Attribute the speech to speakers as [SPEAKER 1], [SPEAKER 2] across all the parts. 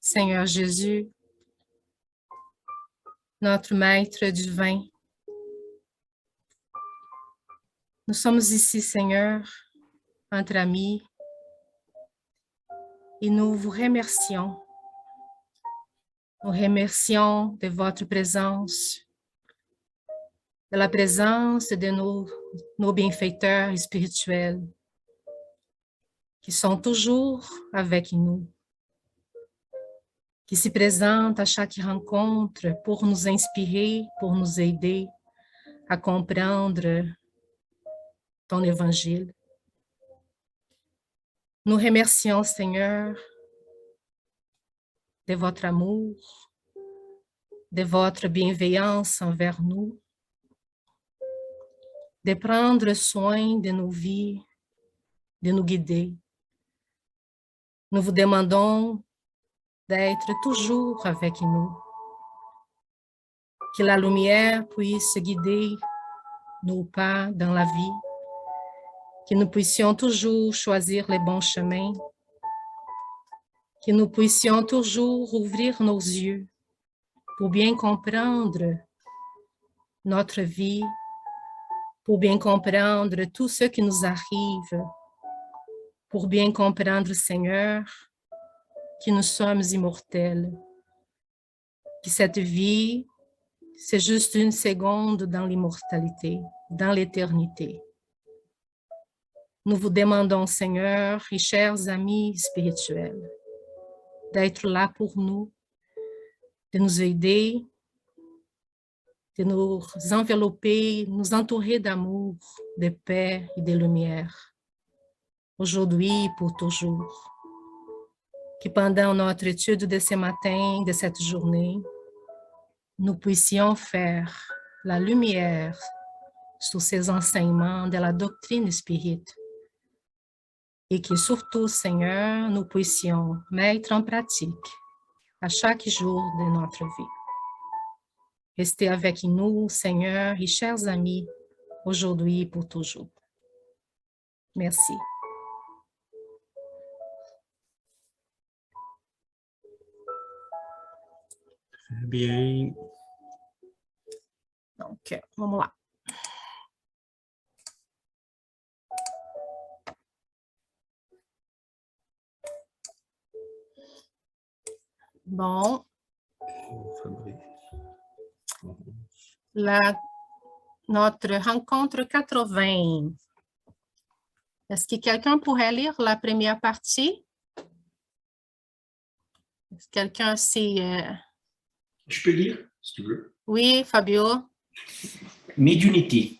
[SPEAKER 1] Seigneur Jésus, notre Maître divin, nous sommes ici, Seigneur, entre amis, et nous vous remercions. Nous remercions de votre présence, de la présence de nos bienfaiteurs spirituels, qui sont toujours avec nous, qui se présentent à chaque rencontre pour nous inspirer, pour nous aider à comprendre ton évangile. Nous remercions, Seigneur, de votre amour, de votre bienveillance envers nous, de prendre soin de nos vies, de nous guider. Nous vous demandons d'être toujours avec nous, que la lumière puisse guider nos pas dans la vie, que nous puissions toujours choisir les bons chemins, que nous puissions toujours ouvrir nos yeux pour bien comprendre notre vie, pour bien comprendre tout ce qui nous arrive, pour bien comprendre, Seigneur, que nous sommes immortels, que cette vie, c'est juste une seconde dans l'immortalité, dans l'éternité. Nous vous demandons, Seigneur et chers amis spirituels, d'être là pour nous, de nous aider, de nous envelopper, nous entourer d'amour, de paix et de lumière, aujourd'hui et pour toujours. Que pendant notre étude de ce matin, de cette journée, nous puissions faire la lumière sur ces enseignements de la doctrine spirite et que surtout, Seigneur, nous puissions mettre en pratique à chaque jour de notre vie. Restez avec nous, Seigneur et chers amis, aujourd'hui et pour toujours. Merci.
[SPEAKER 2] Très bien.
[SPEAKER 1] Donc, vamos lá. Bon. Notre rencontre 80. Est-ce que quelqu'un pourrait lire la première partie? Est-ce que quelqu'un sait...
[SPEAKER 2] Je peux lire, si tu veux.
[SPEAKER 1] Oui, Fabio.
[SPEAKER 2] Médiumnité.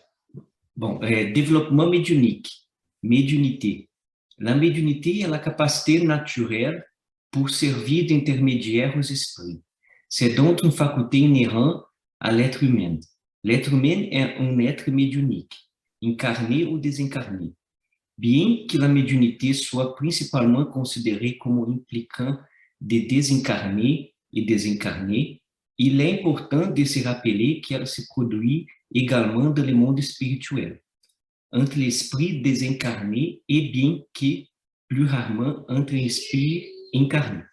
[SPEAKER 2] Bon, développement médiumnique. Médiumnité. La médiumnité est la capacité naturelle pour servir d'intermédiaire aux esprits. C'est donc une faculté inhérente à l'être humain. L'être humain est un être médiumnique, incarné ou désincarné. Bien que la médiumnité soit principalement considérée comme impliquant des désincarnés et désincarnés, il est important de se rappeler qu'elle se produit également dans le monde spirituel, entre l'esprit désincarné et bien que plus rarement entre l'esprit incarné.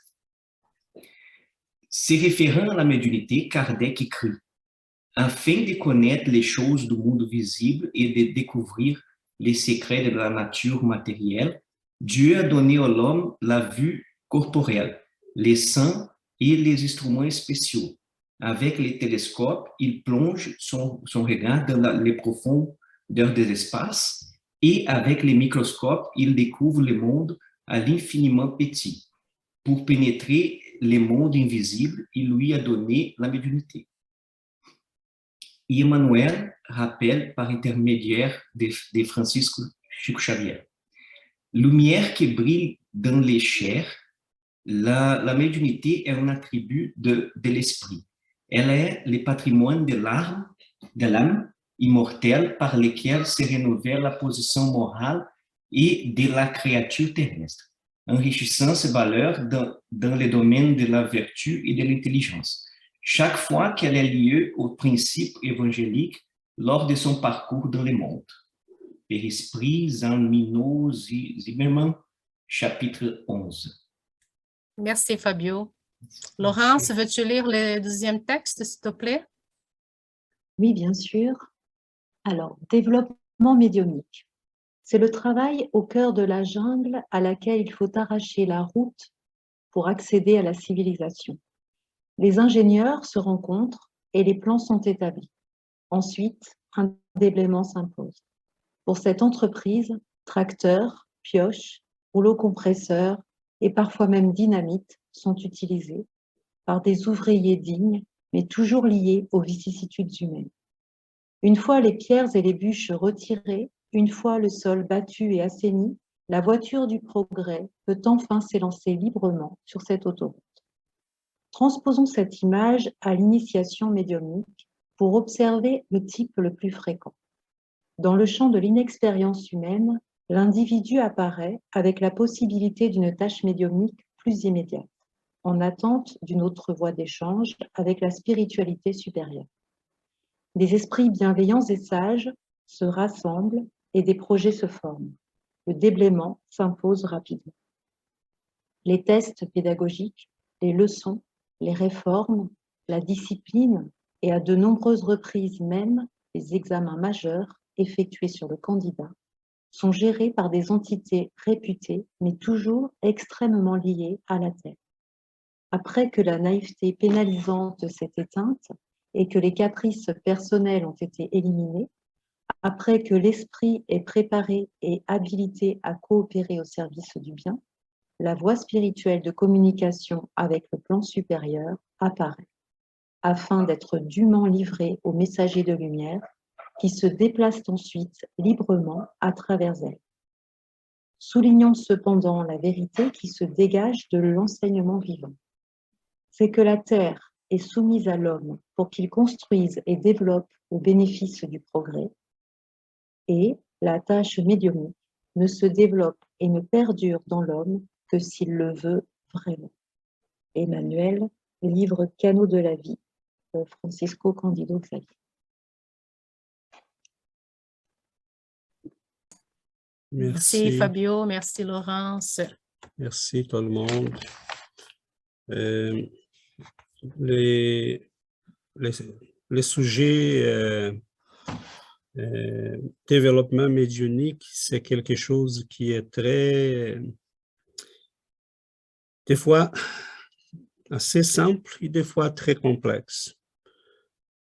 [SPEAKER 2] Se référant à la médiumnité, Kardec écrit « Afin de connaître les choses du monde visible et de découvrir les secrets de la nature matérielle, Dieu a donné à l'homme la vue corporelle, les sens et les instruments spéciaux. Avec les télescopes, il plonge son regard dans les profondeurs des espaces et avec les microscopes, il découvre le monde à l'infiniment petit. Pour pénétrer le monde invisible, il lui a donné la médiumnité. » Et Emmanuel rappelle par intermédiaire de Francisco Chico Xavier. Lumière qui brille dans les chairs, la médiumnité est un attribut de l'esprit. Elle est le patrimoine de l'âme immortelle par lequel se renouvelle la position morale et de la créature terrestre, enrichissant ses valeurs dans le domaine de la vertu et de l'intelligence. Chaque fois qu'elle a lieu au principe évangélique lors de son parcours dans le monde. Esprit, Zalmino Zimmermann, chapitre 11.
[SPEAKER 1] Merci, Fabio. Laurence, veux-tu lire le deuxième texte, s'il te plaît?
[SPEAKER 3] Oui, bien sûr. Alors, développement médiumnique. C'est le travail au cœur de la jungle à laquelle il faut arracher la route pour accéder à la civilisation. Les ingénieurs se rencontrent et les plans sont établis. Ensuite, un déblaiement s'impose. Pour cette entreprise, tracteurs, pioches, rouleaux compresseurs et parfois même dynamite sont utilisés par des ouvriers dignes, mais toujours liés aux vicissitudes humaines. Une fois les pierres et les bûches retirées, une fois le sol battu et assaini, la voiture du progrès peut enfin s'élancer librement sur cette autoroute. Transposons cette image à l'initiation médiumnique pour observer le type le plus fréquent. Dans le champ de l'inexpérience humaine, l'individu apparaît avec la possibilité d'une tâche médiumnique plus immédiate, en attente d'une autre voie d'échange avec la spiritualité supérieure. Des esprits bienveillants et sages se rassemblent et des projets se forment. Le déblaiement s'impose rapidement. Les tests pédagogiques, les leçons, les réformes, la discipline et à de nombreuses reprises même les examens majeurs effectués sur le candidat sont gérés par des entités réputées mais toujours extrêmement liées à la Terre. Après que la naïveté pénalisante s'est éteinte et que les caprices personnels ont été éliminés, après que l'esprit est préparé et habilité à coopérer au service du bien, la voie spirituelle de communication avec le plan supérieur apparaît, afin d'être dûment livrée aux messagers de lumière qui se déplacent ensuite librement à travers elle. Soulignons cependant la vérité qui se dégage de l'enseignement vivant. C'est que la Terre est soumise à l'homme pour qu'il construise et développe au bénéfice du progrès, et la tâche médiumnique ne se développe et ne perdure dans l'homme que s'il le veut vraiment. Emmanuel, livre Canaux de la vie, Francisco Cândido Xavier.
[SPEAKER 1] Merci Fabio, merci Laurence.
[SPEAKER 4] Merci tout le monde. Les sujets développement médiumnique, c'est quelque chose qui est très, des fois, assez simple et des fois très complexe.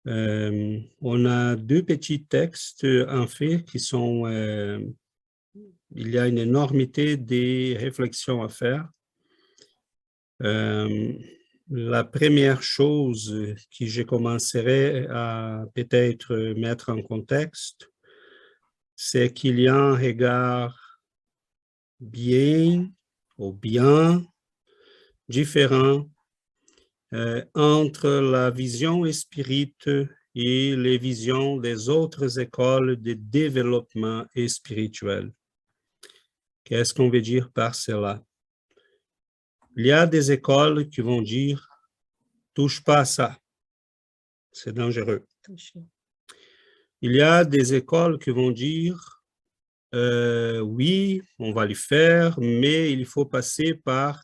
[SPEAKER 4] On a deux petits textes, en fait, qui sont, il y a une énormité de réflexions à faire. La première chose que je commencerai à peut-être mettre en contexte, c'est qu'il y a un regard bien différent entre la vision spirituelle et les visions des autres écoles de développement spirituel. Qu'est-ce qu'on veut dire par cela? Il y a des écoles qui vont dire « touche pas à ça, c'est dangereux ». Il y a des écoles qui vont dire « oui, on va le faire, mais il faut passer par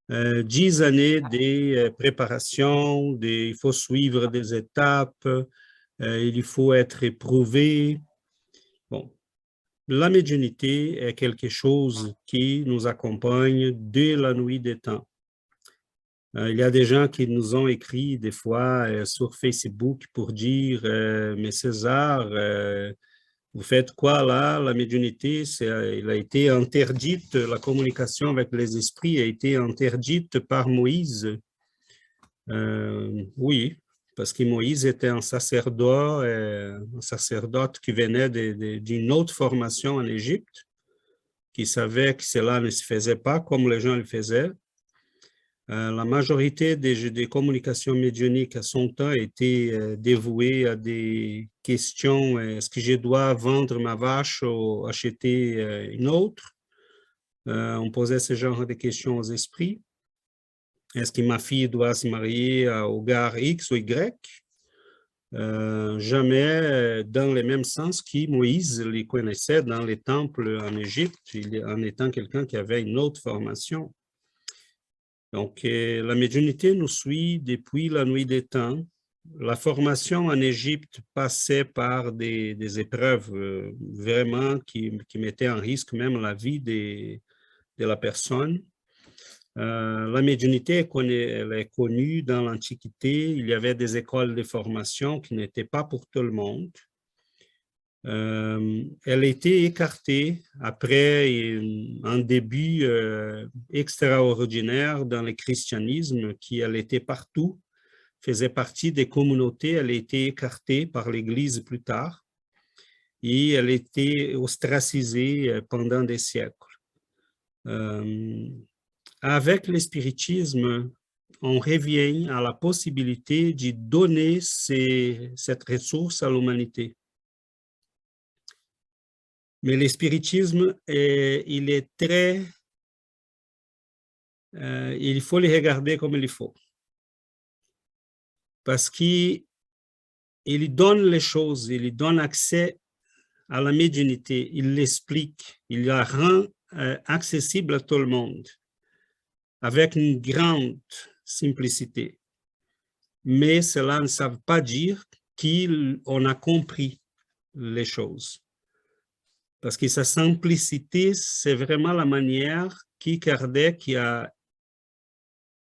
[SPEAKER 4] 10 années de préparation, il faut suivre des étapes, il faut être éprouvé. » Bon, la médiumnité est quelque chose qui nous accompagne dès la nuit des temps. Il y a des gens qui nous ont écrit des fois sur Facebook pour dire « Mais César, vous faites quoi là? La médiumnité, il a été interdite, la communication avec les esprits a été interdite par Moïse. » Oui, parce que Moïse était un sacerdote qui venait d'une autre formation en Égypte, qui savait que cela ne se faisait pas comme les gens le faisaient. La majorité des communications médiumniques à son temps étaient dévouées à des questions. Est-ce que je dois vendre ma vache ou acheter une autre? On posait ce genre de questions aux esprits. Est-ce que ma fille doit se marier au gars X ou Y? Jamais dans le même sens que Moïse les connaissait dans les temples en Égypte, en étant quelqu'un qui avait une autre formation. Donc, la médiumnité nous suit depuis la nuit des temps. La formation en Égypte passait par des épreuves vraiment qui mettaient en risque même la vie de la personne. La médiumnité, elle est connue dans l'Antiquité. Il y avait des écoles de formation qui n'étaient pas pour tout le monde. Elle a été écartée après un début extraordinaire dans le christianisme, qui elle était partout, faisait partie des communautés. Elle a été écartée par l'Église plus tard et elle a été ostracisée pendant des siècles. Avec le spiritisme, on revient à la possibilité de donner cette ressource à l'humanité. Mais le spiritisme, il est très... il faut le regarder comme il faut. Parce qu'il donne les choses, il donne accès à la médiumnité, il l'explique, il la rend accessible à tout le monde, avec une grande simplicité. Mais cela ne veut pas dire qu'on a compris les choses. Parce que sa simplicité, c'est vraiment la manière que Kardec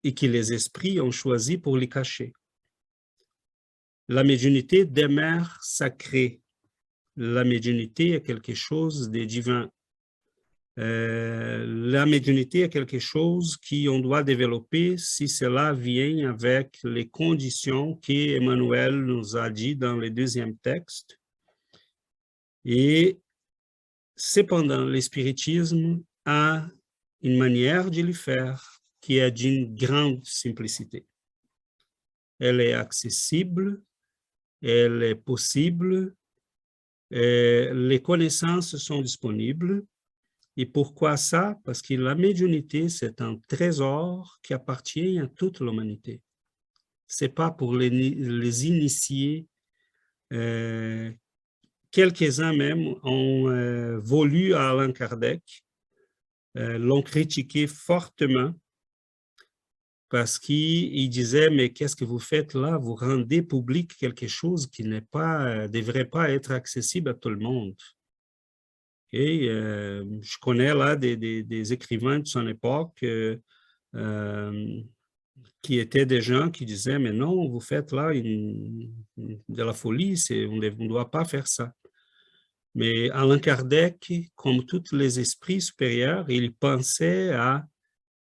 [SPEAKER 4] et que les esprits ont choisi pour les cacher. La médiumnité demeure sacrée. La médiumnité est quelque chose de divin. La médiumnité est quelque chose qu'on doit développer si cela vient avec les conditions qu'Emmanuel nous a dit dans le deuxième texte. Et cependant, le spiritisme a une manière de le faire qui est d'une grande simplicité. Elle est accessible, elle est possible, les connaissances sont disponibles. Et pourquoi ça? Parce que la médiumnité, c'est un trésor qui appartient à toute l'humanité. Ce n'est pas pour les initiés. Quelques-uns même ont voulu à Allan Kardec, l'ont critiqué fortement parce qu'il disait, mais qu'est-ce que vous faites là? Vous rendez public quelque chose qui devrait pas être accessible à tout le monde. Et je connais là des écrivains de son époque qui étaient des gens qui disaient, mais non, vous faites là de la folie, on ne doit pas faire ça. Mais Allan Kardec, comme tous les esprits supérieurs, il pensait à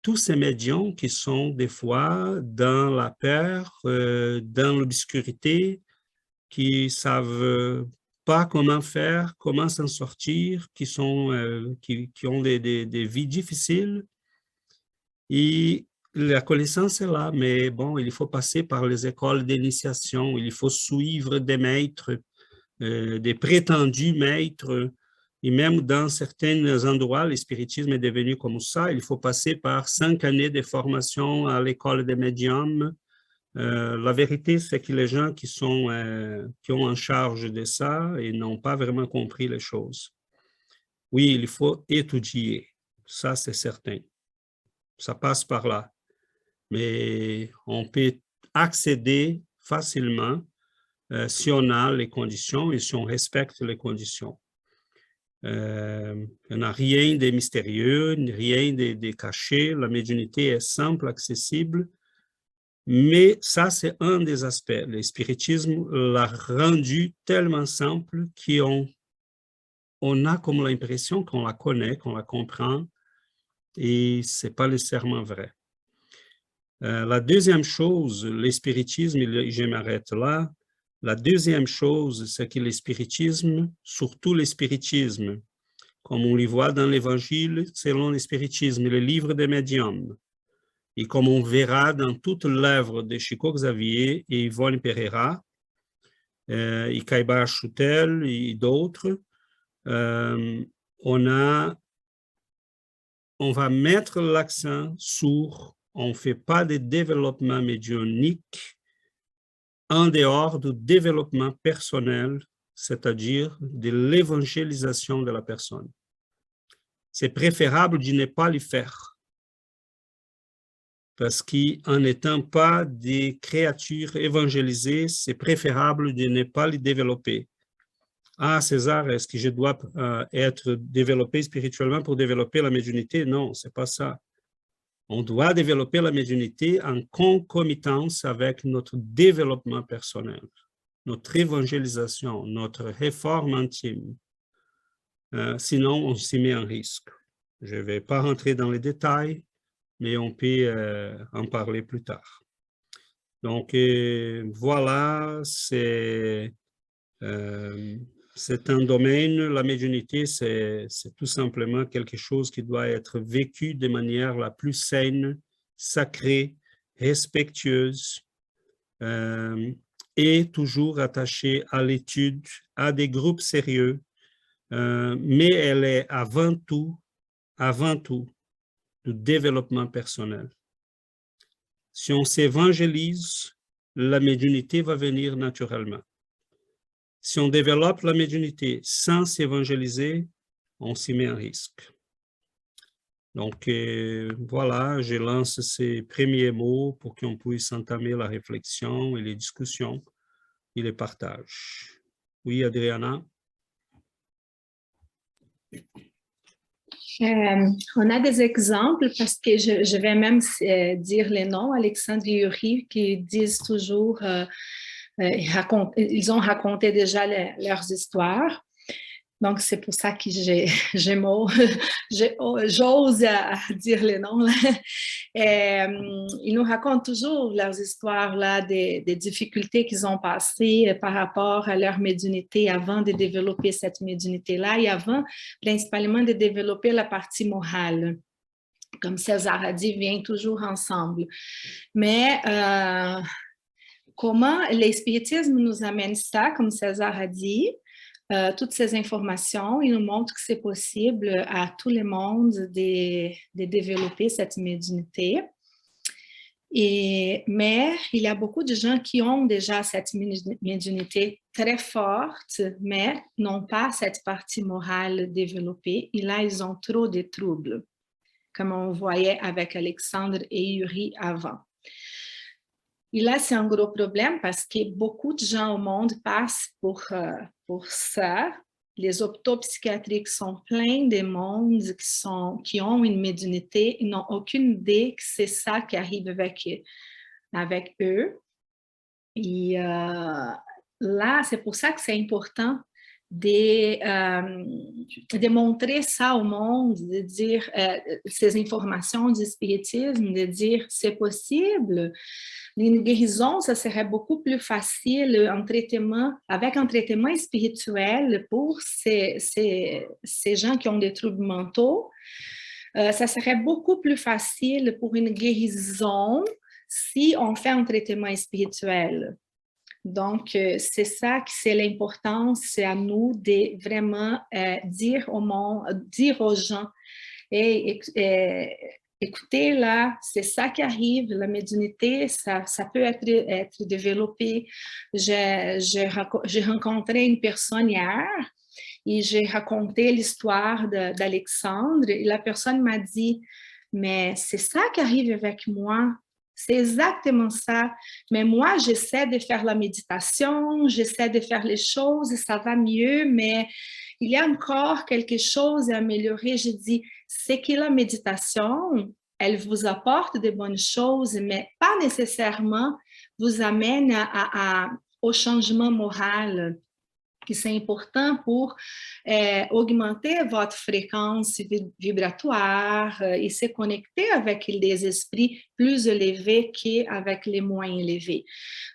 [SPEAKER 4] tous ces médiums qui sont des fois dans la peur, dans l'obscurité, qui savent pas comment faire, comment s'en sortir, qui ont des vies difficiles. Et la connaissance est là, mais bon, il faut passer par les écoles d'initiation, il faut suivre des maîtres, des prétendus maîtres, et même dans certains endroits, le spiritisme est devenu comme ça, il faut passer par 5 années de formation à l'école des médiums. La vérité, c'est que les gens qui ont en charge de ça, ils n'ont pas vraiment compris les choses. Oui, il faut étudier, ça c'est certain. Ça passe par là. Mais on peut accéder facilement si on a les conditions et si on respecte les conditions. Il n'y a rien de mystérieux, rien de caché. La médiumnité est simple, accessible. Mais ça, c'est un des aspects. Le spiritisme l'a rendu tellement simple qu'on a comme l'impression qu'on la connaît, qu'on la comprend, et ce n'est pas nécessairement vrai. La deuxième chose, le spiritisme, je m'arrête là. La deuxième chose, c'est que le spiritisme, surtout le spiritisme, comme on le voit dans l'Évangile selon le spiritisme, le livre des médiums, et comme on verra dans toute l'œuvre de Chico Xavier et Yvonne Pereira, et Kaiba Choutel et d'autres, on va mettre l'accent sur, on ne fait pas de développement médiumnique en dehors du développement personnel, c'est-à-dire de l'évangélisation de la personne. C'est préférable de ne pas le faire. parce qu'en n'étant pas des créatures évangélisées, c'est préférable de ne pas les développer. Ah, César, est-ce que je dois être développé spirituellement pour développer la médiumnité? Non, c'est pas ça. On doit développer la médiumnité en concomitance avec notre développement personnel, notre évangélisation, notre réforme intime. Sinon, on s'y met en risque. Je ne vais pas rentrer dans les détails, mais on peut en parler plus tard. Donc, voilà, c'est un domaine, la médiumnité, c'est tout simplement quelque chose qui doit être vécu de manière la plus saine, sacrée, respectueuse, et toujours attachée à l'étude, à des groupes sérieux, mais elle est avant tout, du développement personnel. Si on s'évangélise, la médiumnité va venir naturellement. Si on développe la médiumnité sans s'évangéliser, on s'y met en risque. Donc, voilà, je lance ces premiers mots pour qu'on puisse entamer la réflexion et les discussions et les partages. Oui, Adriana?
[SPEAKER 5] On a des exemples parce que je vais même dire les noms, Alexandre et Yuri, qui disent toujours, ils ont raconté déjà leurs histoires. Donc, c'est pour ça que j'ose dire les noms. Ils nous racontent toujours leurs histoires là, des difficultés qu'ils ont passées par rapport à leur médiumnité avant de développer cette médiumnité-là et avant, principalement, de développer la partie morale. Comme César a dit, vient toujours ensemble. Mais comment l'espiritisme nous amène ça, comme César a dit, toutes ces informations, il nous montre que c'est possible à tout le monde de développer cette médiumnité. Mais il y a beaucoup de gens qui ont déjà cette médiumnité très forte, mais n'ont pas cette partie morale développée. Et là, ils ont trop de troubles, comme on voyait avec Alexandre et Yuri avant. Et là, c'est un gros problème parce que beaucoup de gens au monde passent pour ça. Les hôpitaux psychiatriques sont pleins de monde qui ont une médiumnité. Ils n'ont aucune idée que c'est ça qui arrive avec eux. Et là, c'est pour ça que c'est important de montrer ça au monde, de dire ces informations du spiritisme, de dire c'est possible. Une guérison, ça serait beaucoup plus facile avec un traitement spirituel pour ces gens qui ont des troubles mentaux. Ça serait beaucoup plus facile pour une guérison si on fait un traitement spirituel. Donc, c'est ça que c'est l'importance, c'est à nous de vraiment dire au monde, dire aux gens, écoutez là, c'est ça qui arrive, la médiumnité, ça peut être développé. J'ai rencontré une personne hier et j'ai raconté l'histoire d'Alexandre et la personne m'a dit, mais c'est ça qui arrive avec moi. C'est exactement ça. Mais moi, j'essaie de faire la méditation, j'essaie de faire les choses, ça va mieux, mais il y a encore quelque chose à améliorer. Je dis, c'est que la méditation, elle vous apporte de bonnes choses, mais pas nécessairement vous amène au changement moral. Que c'est important pour augmenter votre fréquence vibratoire et se connecter avec des esprits plus élevés qu'avec les moins élevés.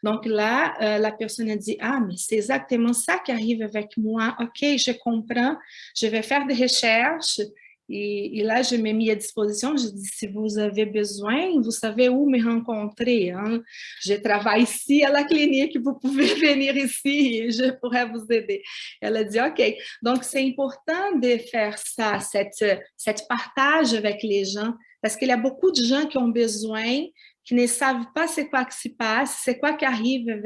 [SPEAKER 5] Donc là, la personne a dit, ah, mais c'est exactement ça qui arrive avec moi. OK, je comprends, je vais faire des recherches. Et là, je me mis à disposition, je dis, si vous avez besoin, vous savez où me rencontrer. Hein? Je travaille ici à la clinique, vous pouvez venir ici et je pourrais vous aider. Elle a dit, OK. Donc, c'est important de faire ça, cette partage avec les gens, parce qu'il y a beaucoup de gens qui ont besoin, qui ne savent pas c'est quoi qui se passe, c'est quoi qui arrive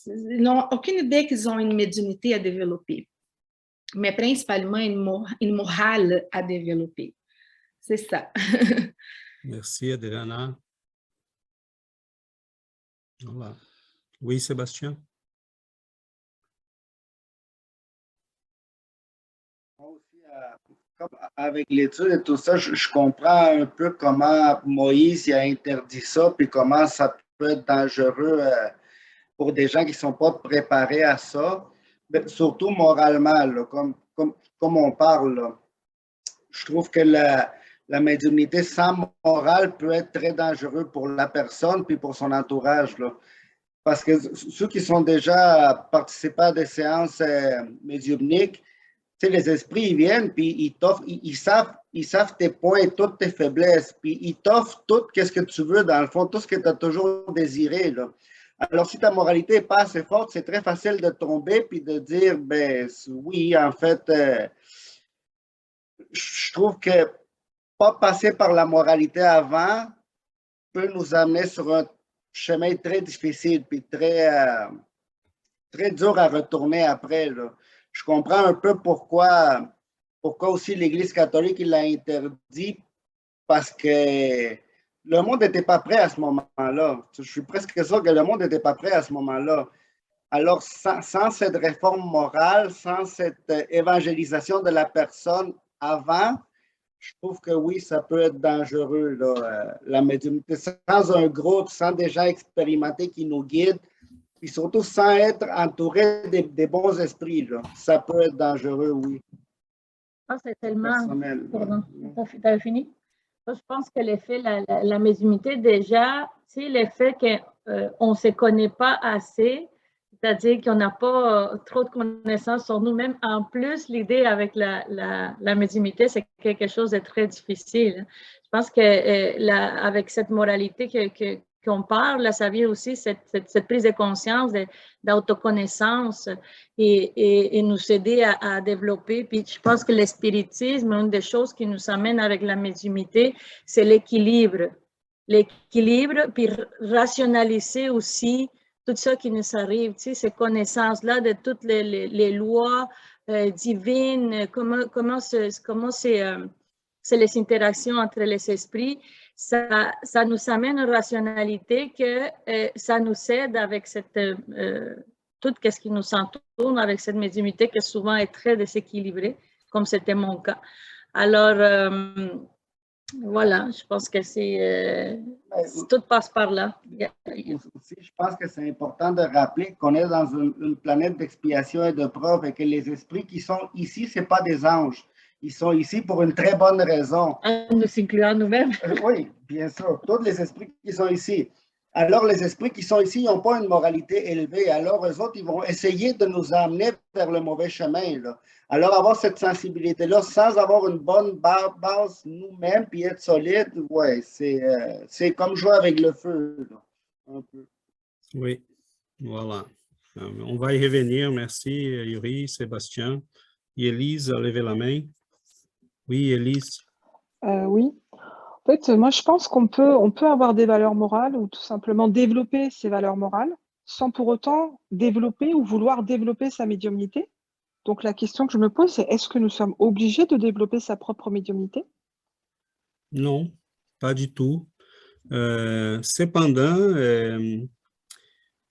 [SPEAKER 5] ils n'ont aucune idée qu'ils ont une médiumnité à développer. Mais principalement une morale à développer. C'est ça.
[SPEAKER 4] Merci, Adriana. Voilà. Oui, Sébastien?
[SPEAKER 6] Moi aussi, comme avec l'étude et tout ça, je comprends un peu comment Moïse y a interdit ça, puis comment ça peut être dangereux pour des gens qui ne sont pas préparés à ça, mais surtout moralement, là, comme on parle. Là. Je trouve que la médiumnité sans morale peut être très dangereux pour la personne puis pour son entourage. Là. Parce que ceux qui sont déjà participants à des séances médiumniques, tu sais, les esprits, ils viennent, puis ils savent tes points, toutes tes faiblesses, puis ils t'offrent tout ce que tu veux, dans le fond, tout ce que tu as toujours désiré. Là. Alors, si ta moralité n'est pas assez forte, c'est très facile de tomber, puis de dire, ben oui, en fait, je trouve que pas passer par la moralité avant peut nous amener sur un chemin très difficile, puis très dur à retourner après. Là. Je comprends un peu pourquoi aussi l'Église catholique l'a interdit, parce que le monde n'était pas prêt à ce moment-là. Je suis presque sûr que le monde n'était pas prêt à ce moment-là. Alors, sans cette réforme morale, sans cette évangélisation de la personne avant, je trouve que oui, ça peut être dangereux, là, la médiumnité. Sans un groupe, sans des gens expérimentés qui nous guident, puis surtout sans être entouré des bons esprits, là. Ça peut être dangereux, oui.
[SPEAKER 7] Ah, c'est tellement...
[SPEAKER 6] Personnel.
[SPEAKER 7] Pardon, t'as fini? Je pense que l'effet, la médiumnité, déjà, c'est l'effet qu'on ne se connaît pas assez, c'est-à-dire qu'on n'a pas trop de connaissances sur nous-mêmes. En plus, l'idée avec la médiumnité, c'est quelque chose de très difficile. Je pense qu'avec cette moralité qu'on parle, là, ça vient aussi cette prise de conscience, d'autoconnaissance et nous aider à développer. Puis je pense que l'espiritisme, une des choses qui nous amène avec la médiumité, c'est l'équilibre. L'équilibre, puis rationaliser aussi tout ça qui nous arrive, tu sais, ces connaissances-là de toutes les lois divines, comment c'est les interactions entre les esprits, ça nous amène une rationalité que ça nous aide avec tout ce qui nous entoure, avec cette médiumnité qui souvent est très déséquilibrée, comme c'était mon cas. Alors, voilà, je pense que tout passe par là.
[SPEAKER 6] Aussi, je pense que c'est important de rappeler qu'on est dans une planète d'expiation et de preuve et que les esprits qui sont ici, ce n'est pas des anges. Ils sont ici pour une très bonne raison.
[SPEAKER 7] Nous incluant nous-mêmes.
[SPEAKER 6] Oui, bien sûr. Tous les esprits qui sont ici. Alors, les esprits qui sont ici n'ont pas une moralité élevée. Alors, eux autres, ils vont essayer de nous amener vers le mauvais chemin. Là. Alors, avoir cette sensibilité-là sans avoir une bonne base nous-mêmes puis être solide, ouais, c'est comme jouer avec le feu. Là, un peu.
[SPEAKER 4] Oui, voilà. On va y revenir. Merci, Yuri, Sébastien. Élise a levé la main. Oui, Élise.
[SPEAKER 8] Oui. En fait, moi, je pense qu'on peut avoir des valeurs morales ou tout simplement développer ces valeurs morales sans pour autant développer ou vouloir développer sa médiumnité. Donc, la question que je me pose, c'est est-ce que nous sommes obligés de développer sa propre médiumnité?
[SPEAKER 4] Non, pas du tout. Cependant,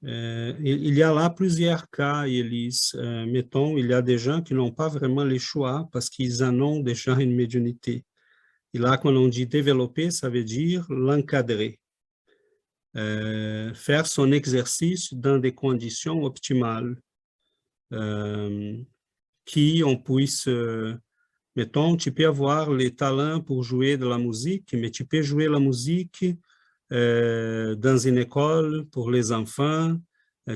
[SPEAKER 4] il y a là plusieurs cas, Élise. Mettons, il y a des gens qui n'ont pas vraiment le choix parce qu'ils en ont déjà une médiumnité. Et là, quand on dit développer, ça veut dire l'encadrer. Faire son exercice dans des conditions optimales. Qui on puisse, mettons, tu peux avoir les talents pour jouer de la musique, mais tu peux jouer la musique dans une école pour les enfants,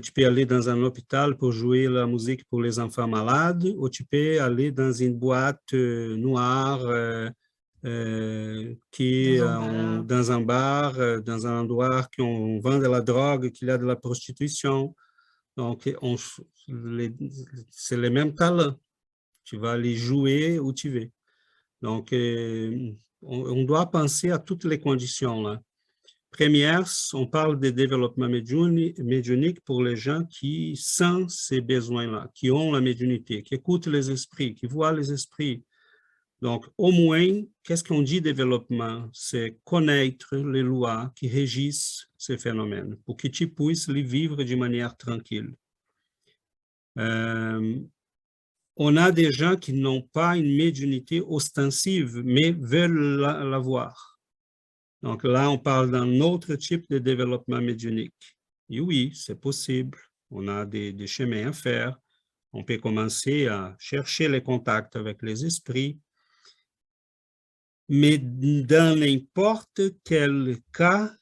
[SPEAKER 4] tu peux aller dans un hôpital pour jouer la musique pour les enfants malades, ou tu peux aller dans une boîte noire dans un bar, dans un endroit où on vend de la drogue, qu'il y a de la prostitution. Donc, c'est les mêmes talents. Tu vas aller jouer où tu veux. Donc, on doit penser à toutes les conditions là. Première, on parle de développement médiumnique pour les gens qui sentent ces besoins-là, qui ont la médiumnité, qui écoutent les esprits, qui voient les esprits. Donc, au moins, qu'est-ce qu'on dit développement? C'est connaître les lois qui régissent ces phénomènes pour que tu puisses les vivre de manière tranquille. On a des gens qui n'ont pas une médiumnité ostensive, mais veulent l'avoir. Donc là, on parle d'un autre type de développement médiumnique. Et oui, c'est possible. On a des chemins à faire. On peut commencer à chercher les contacts avec les esprits. Mais dans n'importe quel cas,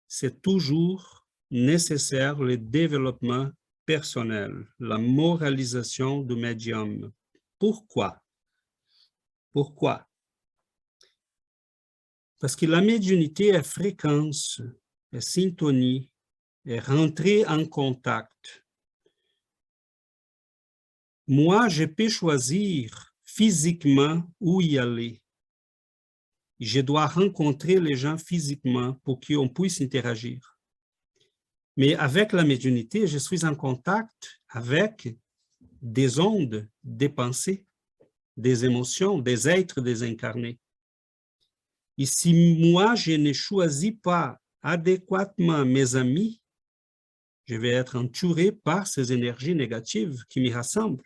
[SPEAKER 4] c'est toujours nécessaire le développement personnel, la moralisation du médium. Pourquoi? Pourquoi? Parce que la médiumnité est fréquence, est syntonie, est rentrer en contact. Moi, je peux choisir physiquement où y aller. Je dois rencontrer les gens physiquement pour qu'on puisse interagir. Mais avec la médiumnité, je suis en contact avec des ondes, des pensées, des émotions, des êtres désincarnés. Et si moi, je ne choisis pas adéquatement mes amis, je vais être entouré par ces énergies négatives qui me rassemblent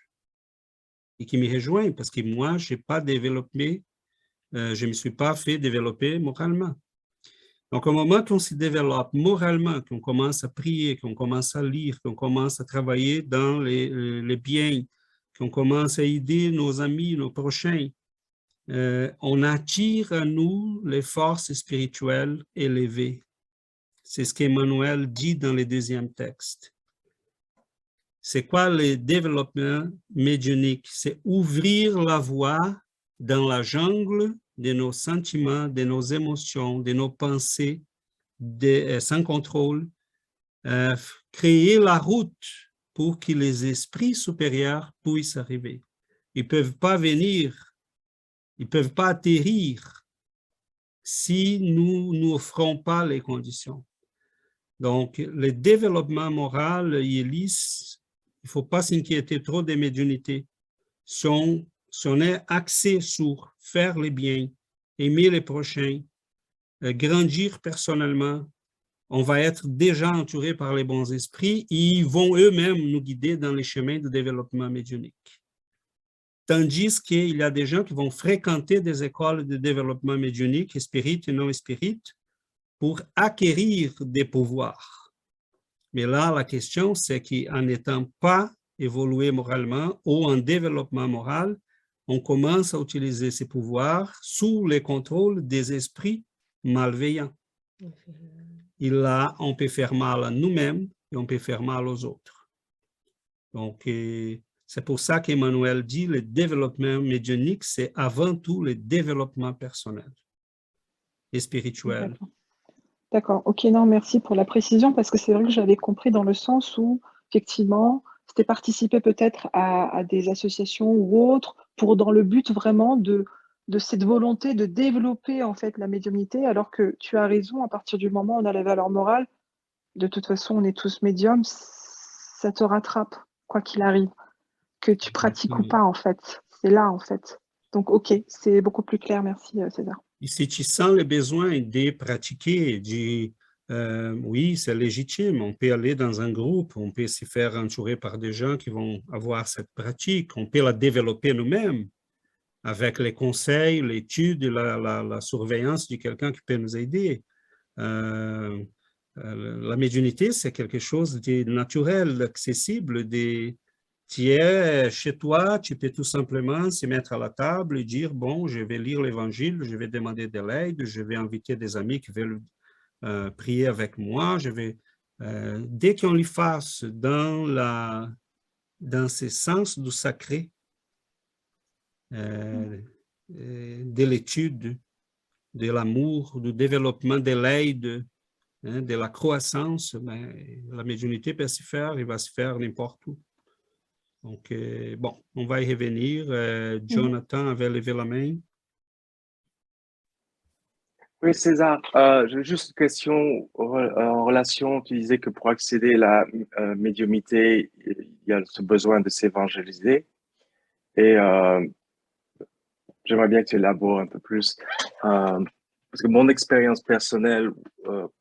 [SPEAKER 4] et qui me rejoignent parce que moi, je n'ai pas développé, je ne me suis pas fait développer moralement. Donc, au moment qu'on se développe moralement, qu'on commence à prier, qu'on commence à lire, qu'on commence à travailler dans les biens, qu'on commence à aider nos amis, nos prochains, on attire à nous les forces spirituelles élevées. C'est ce qu'Emmanuel dit dans le deuxième texte. C'est quoi le développement médiumnique? C'est ouvrir la voie dans la jungle de nos sentiments, de nos émotions, de nos pensées, sans contrôle, créer la route pour que les esprits supérieurs puissent arriver. Ils ne peuvent pas venir, ils ne peuvent pas atterrir si nous n'offrons pas les conditions. Donc, le développement moral, Yélis, il ne faut pas s'inquiéter trop des médiumnités. Si on est axé sur faire le bien, aimer les prochains, grandir personnellement, on va être déjà entouré par les bons esprits et ils vont eux-mêmes nous guider dans les chemins de développement médiumnique. Tandis qu'il y a des gens qui vont fréquenter des écoles de développement médiumnique, spirit et non spirit, pour acquérir des pouvoirs. Mais là, la question, c'est qu'en n'étant pas évolué moralement ou en développement moral, on commence à utiliser ces pouvoirs sous le contrôle des esprits malveillants. Et là, on peut faire mal à nous-mêmes et on peut faire mal aux autres. Donc, c'est pour ça qu'Emmanuel dit le développement médiumnique, c'est avant tout le développement personnel et spirituel.
[SPEAKER 8] D'accord, ok, non, merci pour la précision, parce que c'est vrai que j'avais compris dans le sens où, effectivement, c'était participer peut-être à des associations ou autres, pour dans le but vraiment de cette volonté de développer en fait la médiumnité, alors que tu as raison, à partir du moment où on a la valeur morale, de toute façon, on est tous médiums, ça te rattrape, quoi qu'il arrive, que tu pratiques ou pas, en fait. C'est là, en fait. Donc, ok, c'est beaucoup plus clair, merci César.
[SPEAKER 4] Et si tu sens le besoin de pratiquer, oui, c'est légitime, on peut aller dans un groupe, on peut se faire entourer par des gens qui vont avoir cette pratique, on peut la développer nous-mêmes avec les conseils, l'étude, la surveillance de quelqu'un qui peut nous aider. La médiumnité, c'est quelque chose de naturel, accessible, tu es chez toi, tu peux tout simplement se mettre à la table et dire, bon, je vais lire l'Évangile, je vais demander de l'aide, je vais inviter des amis qui veulent prier avec moi, dès qu'on les fasse dans ce sens du sacré, de l'étude, de l'amour, du développement de l'aide, de la croissance, la médiumnité peut se faire, il va se faire n'importe où. Donc, bon, on va y revenir. Jonathan avait levé la main.
[SPEAKER 9] Oui, César, j'ai juste une question en relation. Tu disais que pour accéder à la médiumnité, il y a ce besoin de s'évangéliser. Et j'aimerais bien que tu élabores un peu plus. Parce que mon expérience personnelle,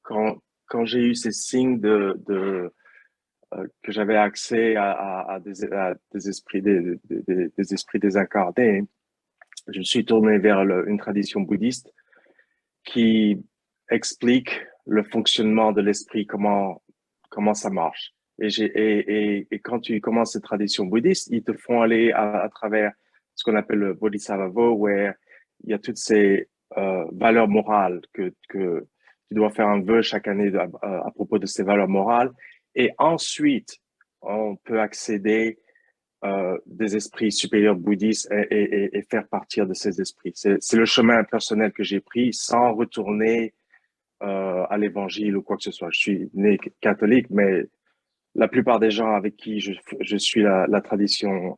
[SPEAKER 9] quand j'ai eu ces signes que j'avais accès à des esprits, des esprits désincarnés, je me suis tourné vers une tradition bouddhiste qui explique le fonctionnement de l'esprit, comment ça marche. Et quand tu commences cette tradition bouddhiste, ils te font aller à travers ce qu'on appelle le Bodhisattva, où il y a toutes ces valeurs morales que tu dois faire un vœu chaque année à propos de ces valeurs morales. Et ensuite, on peut accéder des esprits supérieurs bouddhistes et faire partir de ces esprits. C'est le chemin personnel que j'ai pris sans retourner à l'évangile ou quoi que ce soit. Je suis né catholique, mais la plupart des gens avec qui je suis la tradition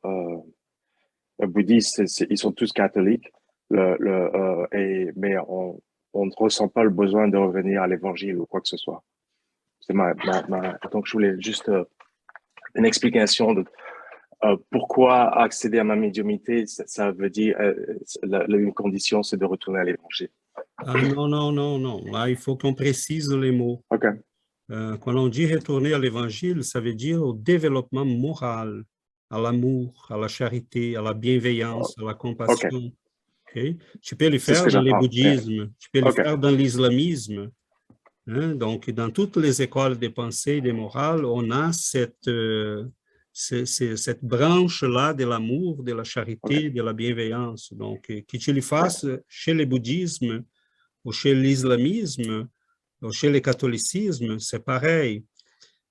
[SPEAKER 9] bouddhiste, ils sont tous catholiques, mais on ne ressent pas le besoin de revenir à l'évangile ou quoi que ce soit. C'est donc je voulais juste une explication de pourquoi accéder à ma médiumnité, ça veut dire, une condition, c'est de retourner à l'évangile.
[SPEAKER 4] Ah, non. Là, il faut qu'on précise les mots.
[SPEAKER 9] OK.
[SPEAKER 4] Quand on dit retourner à l'évangile, ça veut dire au développement moral, à l'amour, à la charité, à la bienveillance, à la compassion.
[SPEAKER 9] Okay.
[SPEAKER 4] Okay? Tu peux le faire dans le bouddhisme, tu peux le faire dans l'islamisme. Hein? Donc, dans toutes les écoles de pensée et de morale, on a cette branche-là de l'amour, de la charité, de la bienveillance. Donc, que tu le fasses chez le bouddhisme ou chez l'islamisme, ou chez le catholicisme, c'est pareil.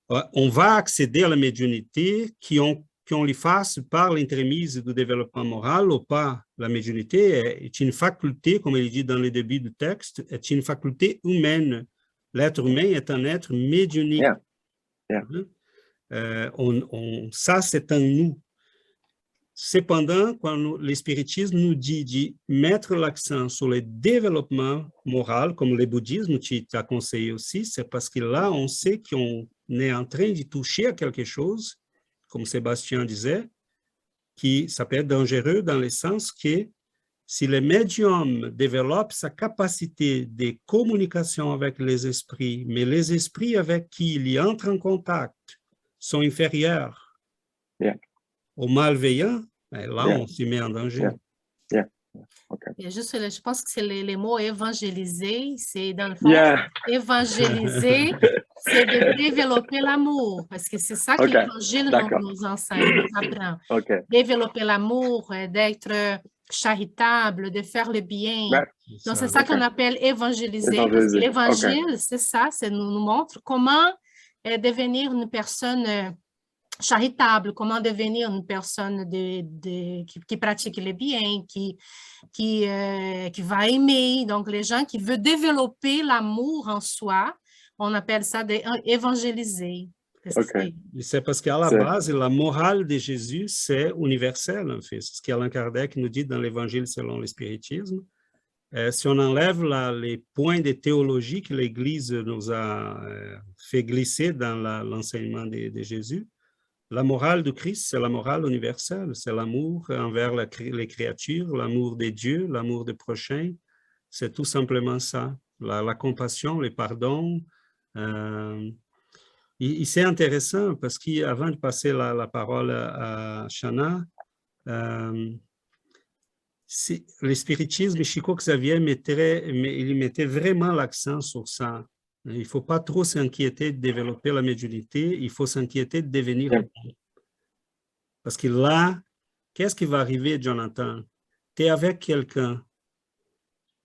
[SPEAKER 4] On va accéder à la médiumnité qu'on le fasse par l'entremise du développement moral ou pas. La médiumnité est une faculté, comme il dit dans le début du texte, est une faculté humaine. L'être humain est un être médiumnique. Ça, c'est en nous. Cependant, quand le spiritisme nous dit de mettre l'accent sur le développement moral, comme le bouddhisme t'a conseillé aussi, c'est parce que là, on sait qu'on est en train de toucher à quelque chose, comme Sébastien disait, qui ça peut être dangereux dans le sens que si le médium développe sa capacité de communication avec les esprits, mais les esprits avec qui il entre en contact sont inférieurs aux malveillants, là, on s'y met en danger.
[SPEAKER 9] Okay.
[SPEAKER 1] Et juste, je pense que c'est les mots évangéliser, c'est dans le fond, évangéliser, c'est de développer l'amour, parce que c'est ça que l'évangile nous enseigne, nous apprend. Développer l'amour, d'être charitable, de faire le bien. Donc, c'est ça qu'on appelle évangéliser. Parce que l'évangile, c'est ça, ça nous montre comment devenir une personne charitable, comment devenir une personne qui pratique le bien, qui va aimer. Donc, les gens qui veulent développer l'amour en soi, on appelle ça d'évangéliser.
[SPEAKER 4] C'est parce qu'à la base, la morale de Jésus, c'est universel, en fait. C'est ce qu'Alain Kardec nous dit dans l'Évangile selon le spiritisme. Si on enlève les points de théologie que l'Église nous a fait glisser dans l'enseignement de Jésus, la morale de Christ, c'est la morale universelle, c'est l'amour envers les créatures, l'amour des dieux, l'amour des prochains, c'est tout simplement ça, la compassion, le pardon. C'est intéressant parce qu'avant de passer la parole à Shana, le spiritisme, Chico Xavier il mettait vraiment l'accent sur ça. Il ne faut pas trop s'inquiéter de développer la médiumnité, il faut s'inquiéter de devenir bon. Parce que là, qu'est-ce qui va arriver, Jonathan? Tu es avec quelqu'un.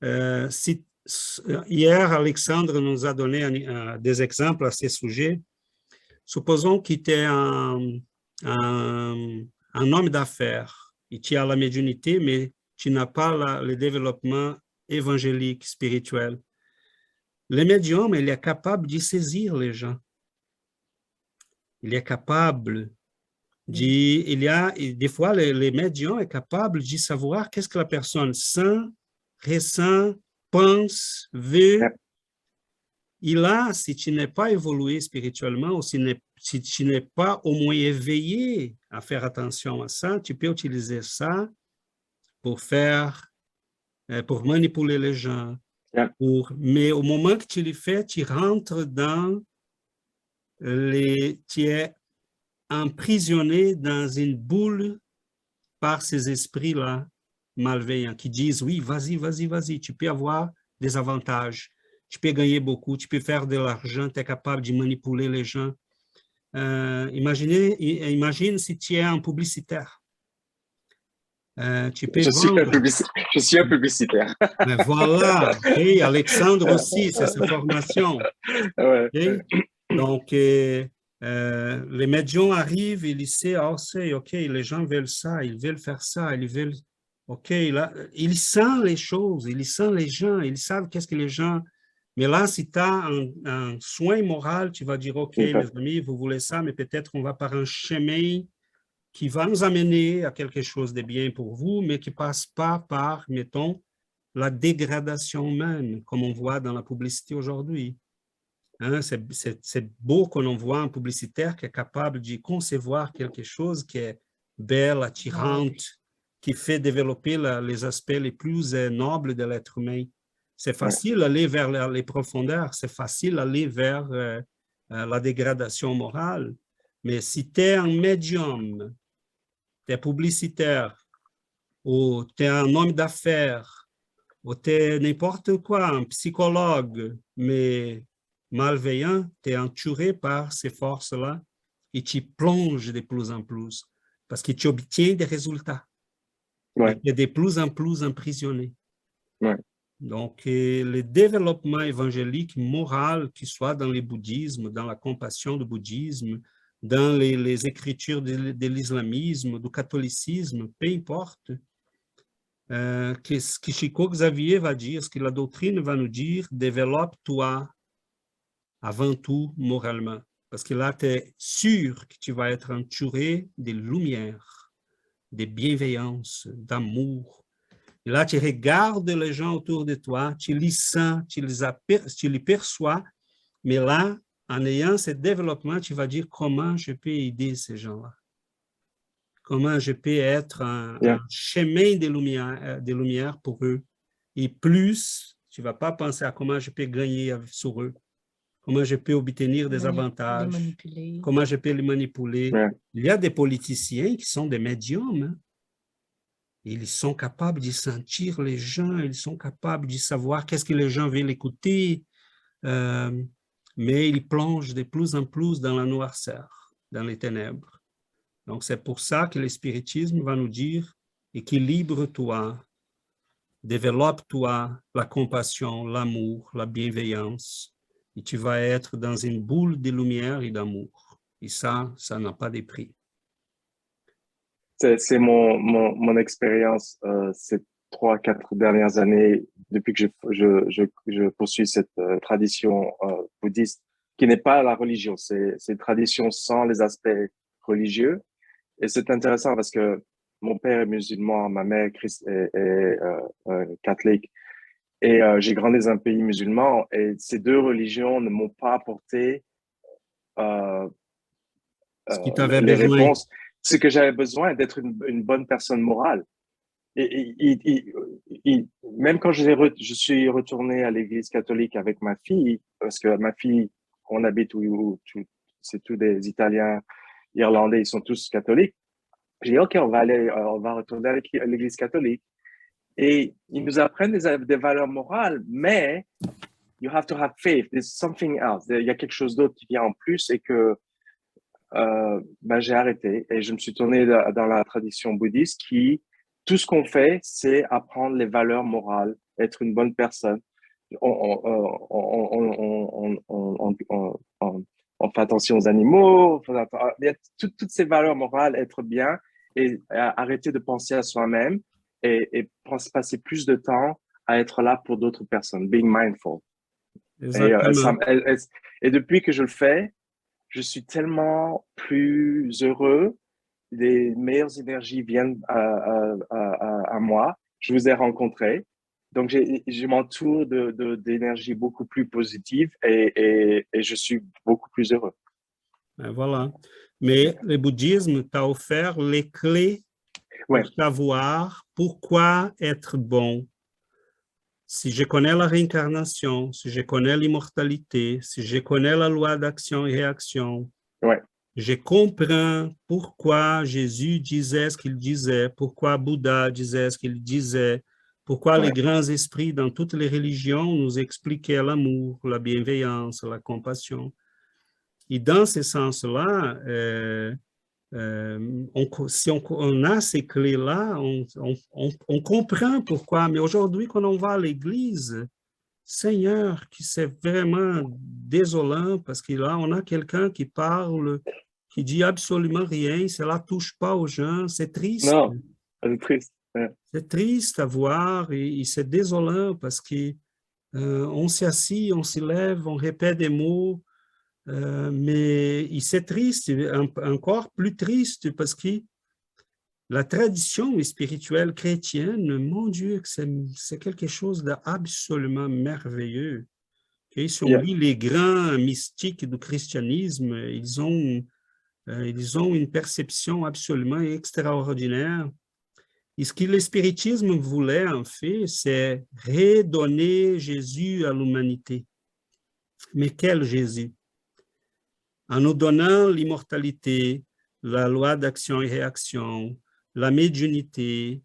[SPEAKER 4] Hier, Alexandre nous a donné des exemples à ce sujet. Supposons qu'il était un homme d'affaires et tu as la médiumnité, mais tu n'as pas le développement évangélique, spirituel. Le médium, il est capable de saisir les gens. Il est capable des fois, les médiums sont capables de savoir qu'est-ce que la personne sent, ressent, pense, veut. Et là, si tu n'es pas évolué spirituellement ou si tu n'es pas au moins éveillé à faire attention à ça, tu peux utiliser ça pour faire pour manipuler les gens.
[SPEAKER 9] Yeah.
[SPEAKER 4] Mais au moment que tu le fais, tu rentres dans tu es emprisonné dans une boule par ces esprits-là malveillants qui disent, oui, vas-y, vas-y, vas-y, tu peux avoir des avantages, tu peux gagner beaucoup, tu peux faire de l'argent, tu es capable de manipuler les gens. Imagine si tu es un publicitaire. Tu peux
[SPEAKER 9] Je suis un
[SPEAKER 4] vendre.
[SPEAKER 9] publicitaire.
[SPEAKER 4] Mais voilà, okay. Alexandre aussi, c'est sa formation.
[SPEAKER 9] Ouais.
[SPEAKER 4] Okay. Donc, les médiums arrivent, ils savent, OK, les gens veulent ça, ils veulent faire ça, ils veulent, OK, là, ils sentent les choses, ils sentent les gens, ils savent qu'est-ce que les gens... Mais là, si tu as un soin moral, tu vas dire, OK, mes amis, vous voulez ça, mais peut-être on va par un chemin qui va nous amener à quelque chose de bien pour vous, mais qui ne passe pas par, mettons, la dégradation même, comme on voit dans la publicité aujourd'hui. Hein, c'est beau qu'on en voit un publicitaire qui est capable de concevoir quelque chose qui est belle, attirante, qui fait développer les aspects les plus nobles de l'être humain. C'est facile d'aller vers les profondeurs, c'est facile d'aller vers la dégradation morale. Mais si tu es un médium, tu es publicitaire, ou tu es un homme d'affaires, ou tu es n'importe quoi, un psychologue, mais malveillant, tu es entouré par ces forces-là et tu plonges de plus en plus parce que tu obtiens des résultats.
[SPEAKER 9] Ouais.
[SPEAKER 4] Tu es de plus en plus emprisonné.
[SPEAKER 9] Ouais.
[SPEAKER 4] Donc, le développement évangélique moral, qu'il soit dans le bouddhisme, dans la compassion du bouddhisme, dans les écritures de l'islamisme, du catholicisme, peu importe, ce que Chico Xavier va dire, ce que la doctrine va nous dire, développe-toi avant tout moralement. Parce que là, tu es sûr que tu vas être entouré de lumière, de bienveillance, d'amour. Et là, tu regardes les gens autour de toi, tu les sens, tu les perçois, mais là, en ayant ce développement, tu vas dire comment je peux aider ces gens-là. Comment je peux être un chemin de lumière pour eux. Et plus, tu ne vas pas penser à comment je peux gagner sur eux, comment je peux obtenir des avantages, comment je peux les manipuler.
[SPEAKER 9] Ouais.
[SPEAKER 4] Il y a des politiciens qui sont des médiums. Hein. Ils sont capables de sentir les gens, ils sont capables de savoir qu'est-ce que les gens veulent écouter, mais ils plongent de plus en plus dans la noirceur, dans les ténèbres. Donc, c'est pour ça que le spiritisme va nous dire « équilibre-toi, développe-toi la compassion, l'amour, la bienveillance, et tu vas être dans une boule de lumière et d'amour. » Et ça n'a pas de prix.
[SPEAKER 9] C'est mon expérience ces 3-4 dernières années, depuis que je poursuis cette tradition bouddhiste, qui n'est pas la religion, c'est une tradition sans les aspects religieux. Et c'est intéressant parce que mon père est musulman, ma mère est catholique. Et j'ai grandi dans un pays musulman et ces deux religions ne m'ont pas apporté les réponses. Ce que j'avais besoin, d'être une bonne personne morale. Et même quand je suis retourné à l'église catholique avec ma fille, parce que ma fille, on habite c'est tous des Italiens, Irlandais, ils sont tous catholiques. J'ai dit, OK, on va retourner à l'église catholique. Et ils nous apprennent des valeurs morales, mais you have to have faith. There's something else. Il y a quelque chose d'autre qui vient en plus et que j'ai arrêté et je me suis tourné dans la tradition bouddhiste qui, tout ce qu'on fait, c'est apprendre les valeurs morales, être une bonne personne. On fait attention aux animaux, il y a toutes ces valeurs morales, être bien et arrêter de penser à soi-même et passer plus de temps à être là pour d'autres personnes, being mindful. Et depuis que je le fais, je suis tellement plus heureux, les meilleures énergies viennent à moi. Je vous ai rencontré, donc je m'entoure d'énergie beaucoup plus positive et je suis beaucoup plus heureux.
[SPEAKER 4] Voilà. Mais le bouddhisme t'a offert les clés pour savoir pourquoi être bon, Si je connais la réincarnation, si je connais l'immortalité, si je connais la loi d'action et réaction,
[SPEAKER 9] Ouais.
[SPEAKER 4] je comprends pourquoi Jésus disait ce qu'il disait, pourquoi Bouddha disait ce qu'il disait, pourquoi les grands esprits dans toutes les religions nous expliquaient l'amour, la bienveillance, la compassion. Et dans ce sens-là, si on a ces clés-là, on comprend pourquoi. Mais aujourd'hui, quand on va à l'église, Seigneur, qui c'est vraiment désolant parce que là, on a quelqu'un qui parle, qui dit absolument rien, cela ne touche pas aux gens, c'est triste.
[SPEAKER 9] Non, c'est triste. Ouais.
[SPEAKER 4] C'est triste à voir et c'est désolant parce que on s'assit, on se lève, on répète des mots, mais c'est triste, encore plus triste parce que la tradition spirituelle chrétienne, mon Dieu, c'est quelque chose d'absolument merveilleux. Et si on lit les grands mystiques du christianisme, ils ont une perception absolument extraordinaire. Et ce que le spiritisme voulait, en fait, c'est redonner Jésus à l'humanité. Mais quel Jésus? En nous donnant l'immortalité, la loi d'action et réaction, la médiumnité,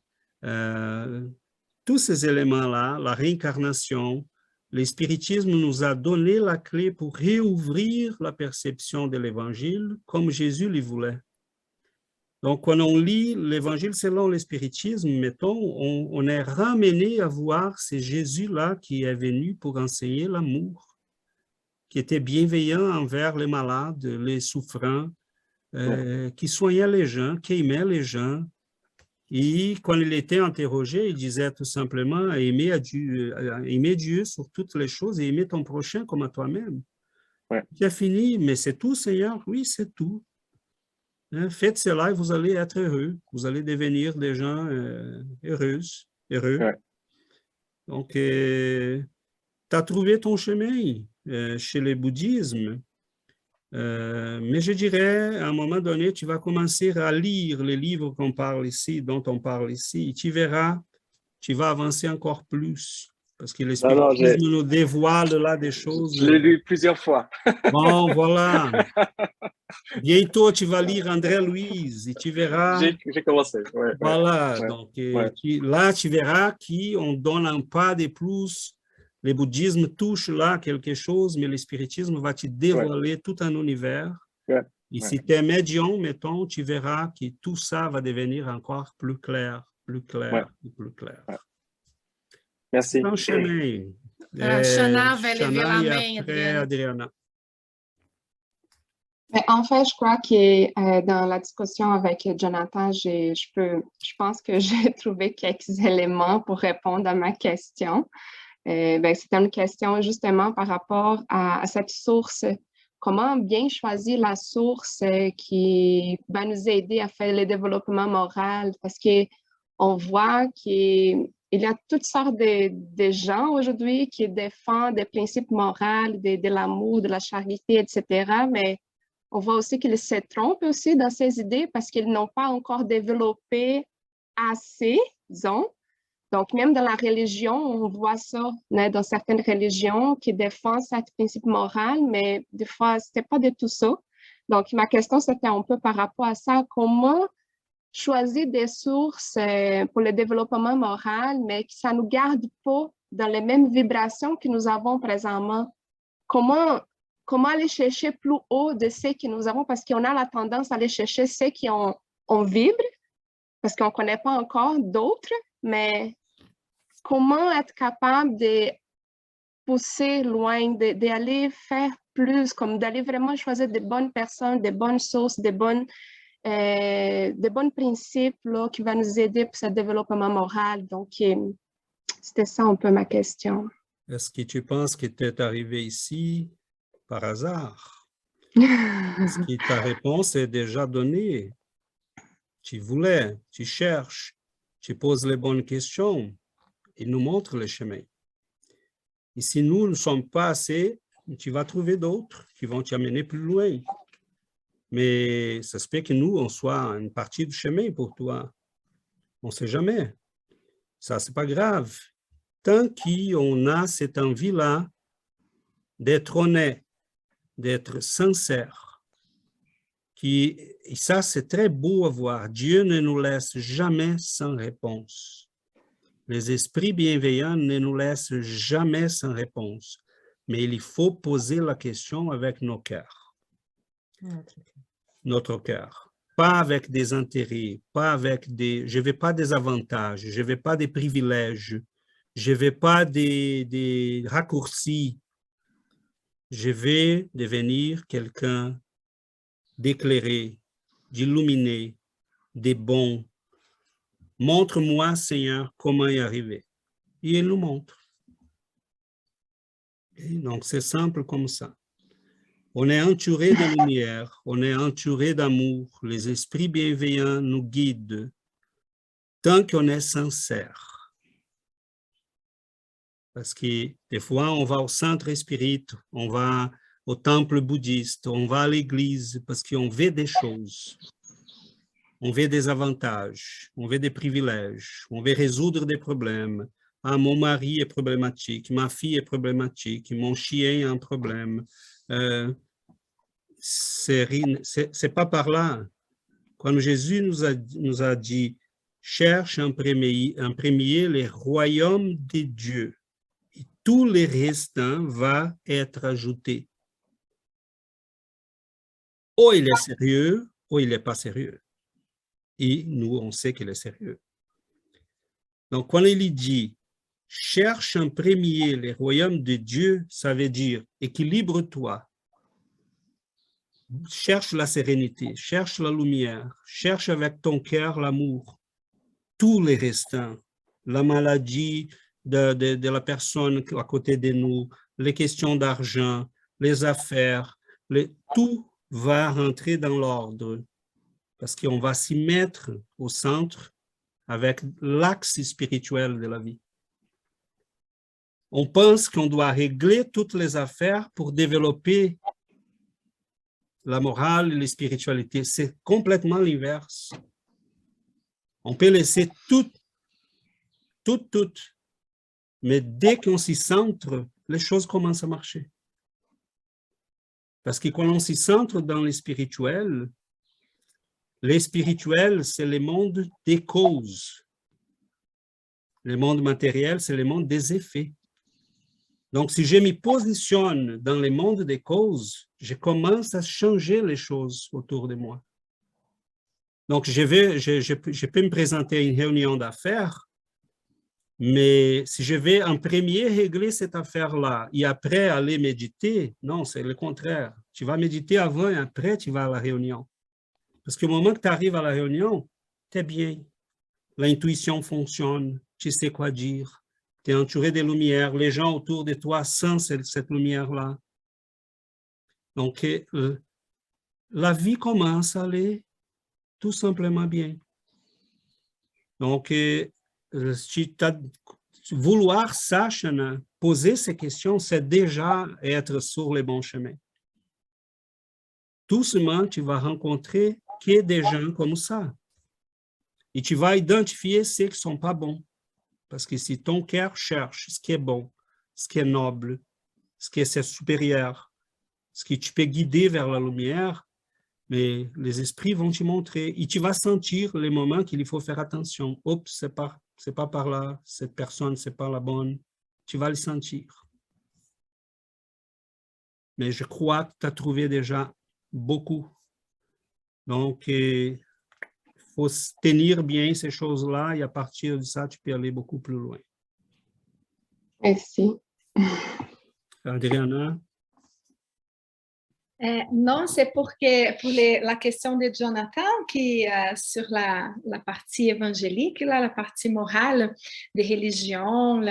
[SPEAKER 4] tous ces éléments-là, la réincarnation, le spiritisme nous a donné la clé pour réouvrir la perception de l'évangile comme Jésus le voulait. Donc, quand on lit l'évangile selon le spiritisme, mettons, on est ramené à voir ce Jésus-là qui est venu pour enseigner l'amour, qui était bienveillant envers les malades, les souffrants, qui soignait les gens, qui aimait les gens. Et quand il était interrogé, il disait tout simplement aimer Dieu sur toutes les choses et aimer ton prochain comme à toi-même. Il a fini, mais c'est tout, Seigneur? Oui, c'est tout. Hein, faites cela et vous allez être heureux. Vous allez devenir des gens heureux. Donc, tu as trouvé ton chemin chez le bouddhisme. Mais je dirais, à un moment donné, tu vas commencer à lire les livres qu'on parle ici, dont on parle ici, et tu verras, tu vas avancer encore plus, parce que le spiritisme nous dévoile là des choses.
[SPEAKER 9] Je l'ai lu plusieurs fois.
[SPEAKER 4] Bon, voilà. Bientôt, tu vas lire André Louise et tu verras.
[SPEAKER 9] J'ai commencé.
[SPEAKER 4] Voilà, donc là, tu verras qu'on donne un pas de plus. Le bouddhisme touche là quelque chose, mais le spiritisme va te dévoiler tout un univers. Et si tu es médium, mettons, tu verras que tout ça va devenir encore plus clair, plus clair, plus clair.
[SPEAKER 9] Merci.
[SPEAKER 4] C'est un chemin.
[SPEAKER 1] Shana va lever la
[SPEAKER 4] et
[SPEAKER 1] main,
[SPEAKER 4] après, Adriana.
[SPEAKER 10] Mais en fait, je crois que dans la discussion avec Jonathan, je pense que j'ai trouvé quelques éléments pour répondre à ma question. C'était une question justement par rapport à cette source. Comment bien choisir la source qui va nous aider à faire le développement moral? Parce qu'on voit qu'il y a toutes sortes de gens aujourd'hui qui défendent des principes moraux, de l'amour, de la charité, etc. Mais on voit aussi qu'ils se trompent aussi dans ces idées parce qu'ils n'ont pas encore développé assez, disons. Donc, même dans la religion, on voit ça, dans certaines religions qui défendent ce principe moral, mais des fois, ce n'était pas du tout ça. Donc, ma question, c'était un peu par rapport à ça. Comment choisir des sources pour le développement moral, mais que ça ne nous garde pas dans les mêmes vibrations que nous avons présentement? Comment aller chercher plus haut de ce que nous avons? Parce qu'on a la tendance à aller chercher ceux qui on vibre, parce qu'on ne connaît pas encore d'autres. Mais comment être capable de pousser loin, d'aller faire plus, comme d'aller vraiment choisir des bonnes personnes, des bonnes sources, des bons principes là, qui vont nous aider pour ce développement moral. Donc, c'était ça un peu ma question.
[SPEAKER 4] Est-ce que tu penses que tu es arrivé ici par hasard? Est-ce que ta réponse est déjà donnée? Tu voulais, tu cherches. Tu poses les bonnes questions, il nous montre le chemin. Et si nous ne sommes pas assez, tu vas trouver d'autres qui vont t'amener plus loin. Mais ça se peut que nous, on soit une partie du chemin pour toi. On ne sait jamais. Ça, c'est pas grave. tant qu'on a cette envie-là d'être honnête, d'être sincère, et ça, c'est très beau à voir. Dieu ne nous laisse jamais sans réponse. Les esprits bienveillants ne nous laissent jamais sans réponse. Mais il faut poser la question avec nos cœurs. Notre cœur. Pas avec des intérêts, pas avec des... Je ne veux pas des avantages, je ne veux pas des privilèges, je ne veux pas des raccourcis. Je vais devenir quelqu'un d'éclairé, d'illuminé, de bon. Montre-moi, Seigneur, comment y arriver. Et il nous montre. Et donc, c'est simple comme ça. On est entouré de lumière, on est entouré d'amour. Les esprits bienveillants nous guident tant qu'on est sincère. Parce que des fois, on va au centre spirit, on va au temple bouddhiste, on va à l'église parce qu'on veut des choses. On veut des avantages, on veut des privilèges, on veut résoudre des problèmes. Ah, mon mari est problématique, ma fille est problématique, mon chien a un problème. C'est pas par là. Quand Jésus nous a dit, cherche en premier les royaumes de Dieu, et tout le restant va être ajouté. Ou il est sérieux, ou il n'est pas sérieux. Et nous, on sait qu'il est sérieux. Donc, quand il dit, cherche en premier les royaumes de Dieu, ça veut dire, équilibre-toi. Cherche la sérénité, cherche la lumière, cherche avec ton cœur l'amour. Tous les restants, la maladie de la personne à côté de nous, les questions d'argent, les affaires, tout va rentrer dans l'ordre. Parce qu'on va s'y mettre au centre avec l'axe spirituel de la vie. On pense qu'on doit régler toutes les affaires pour développer la morale et la spiritualité. C'est complètement l'inverse. On peut laisser tout. Mais dès qu'on s'y centre, les choses commencent à marcher. Parce que quand on s'y centre dans le spirituel, c'est le monde des causes. Le monde matériel, c'est le monde des effets. Donc, si je m'y positionne dans le monde des causes, je commence à changer les choses autour de moi. Donc, je peux me présenter à une réunion d'affaires, mais si je vais en premier régler cette affaire-là et après aller méditer, non, c'est le contraire. Tu vas méditer avant et après, tu vas à la réunion. Parce qu'au moment que tu arrives à la réunion, tu es bien. L'intuition fonctionne, tu sais quoi dire. Tu es entouré de lumière, les gens autour de toi sentent cette lumière-là. Donc, la vie commence à aller tout simplement bien. Donc, vouloir ça, Shana, poser ces questions, c'est déjà être sur le bon chemin. Doucement, tu vas rencontrer des gens comme ça. Et tu vas identifier ceux qui ne sont pas bons. Parce que si ton cœur cherche ce qui est bon, ce qui est noble, ce qui est supérieur, ce que tu peux guider vers la lumière, mais les esprits vont te montrer. Et tu vas sentir les moments qu'il faut faire attention. Oups, c'est pas par là, cette personne, c'est pas la bonne. Tu vas le sentir. Mais je crois que tu as trouvé déjà beaucoup. Donc, il faut tenir bien ces choses-là et à partir de ça, tu peux aller beaucoup plus loin.
[SPEAKER 10] Merci.
[SPEAKER 4] Adriana?
[SPEAKER 5] Non, c'est pour la question de Jonathan qui sur la partie évangélique, là, la partie morale des religions,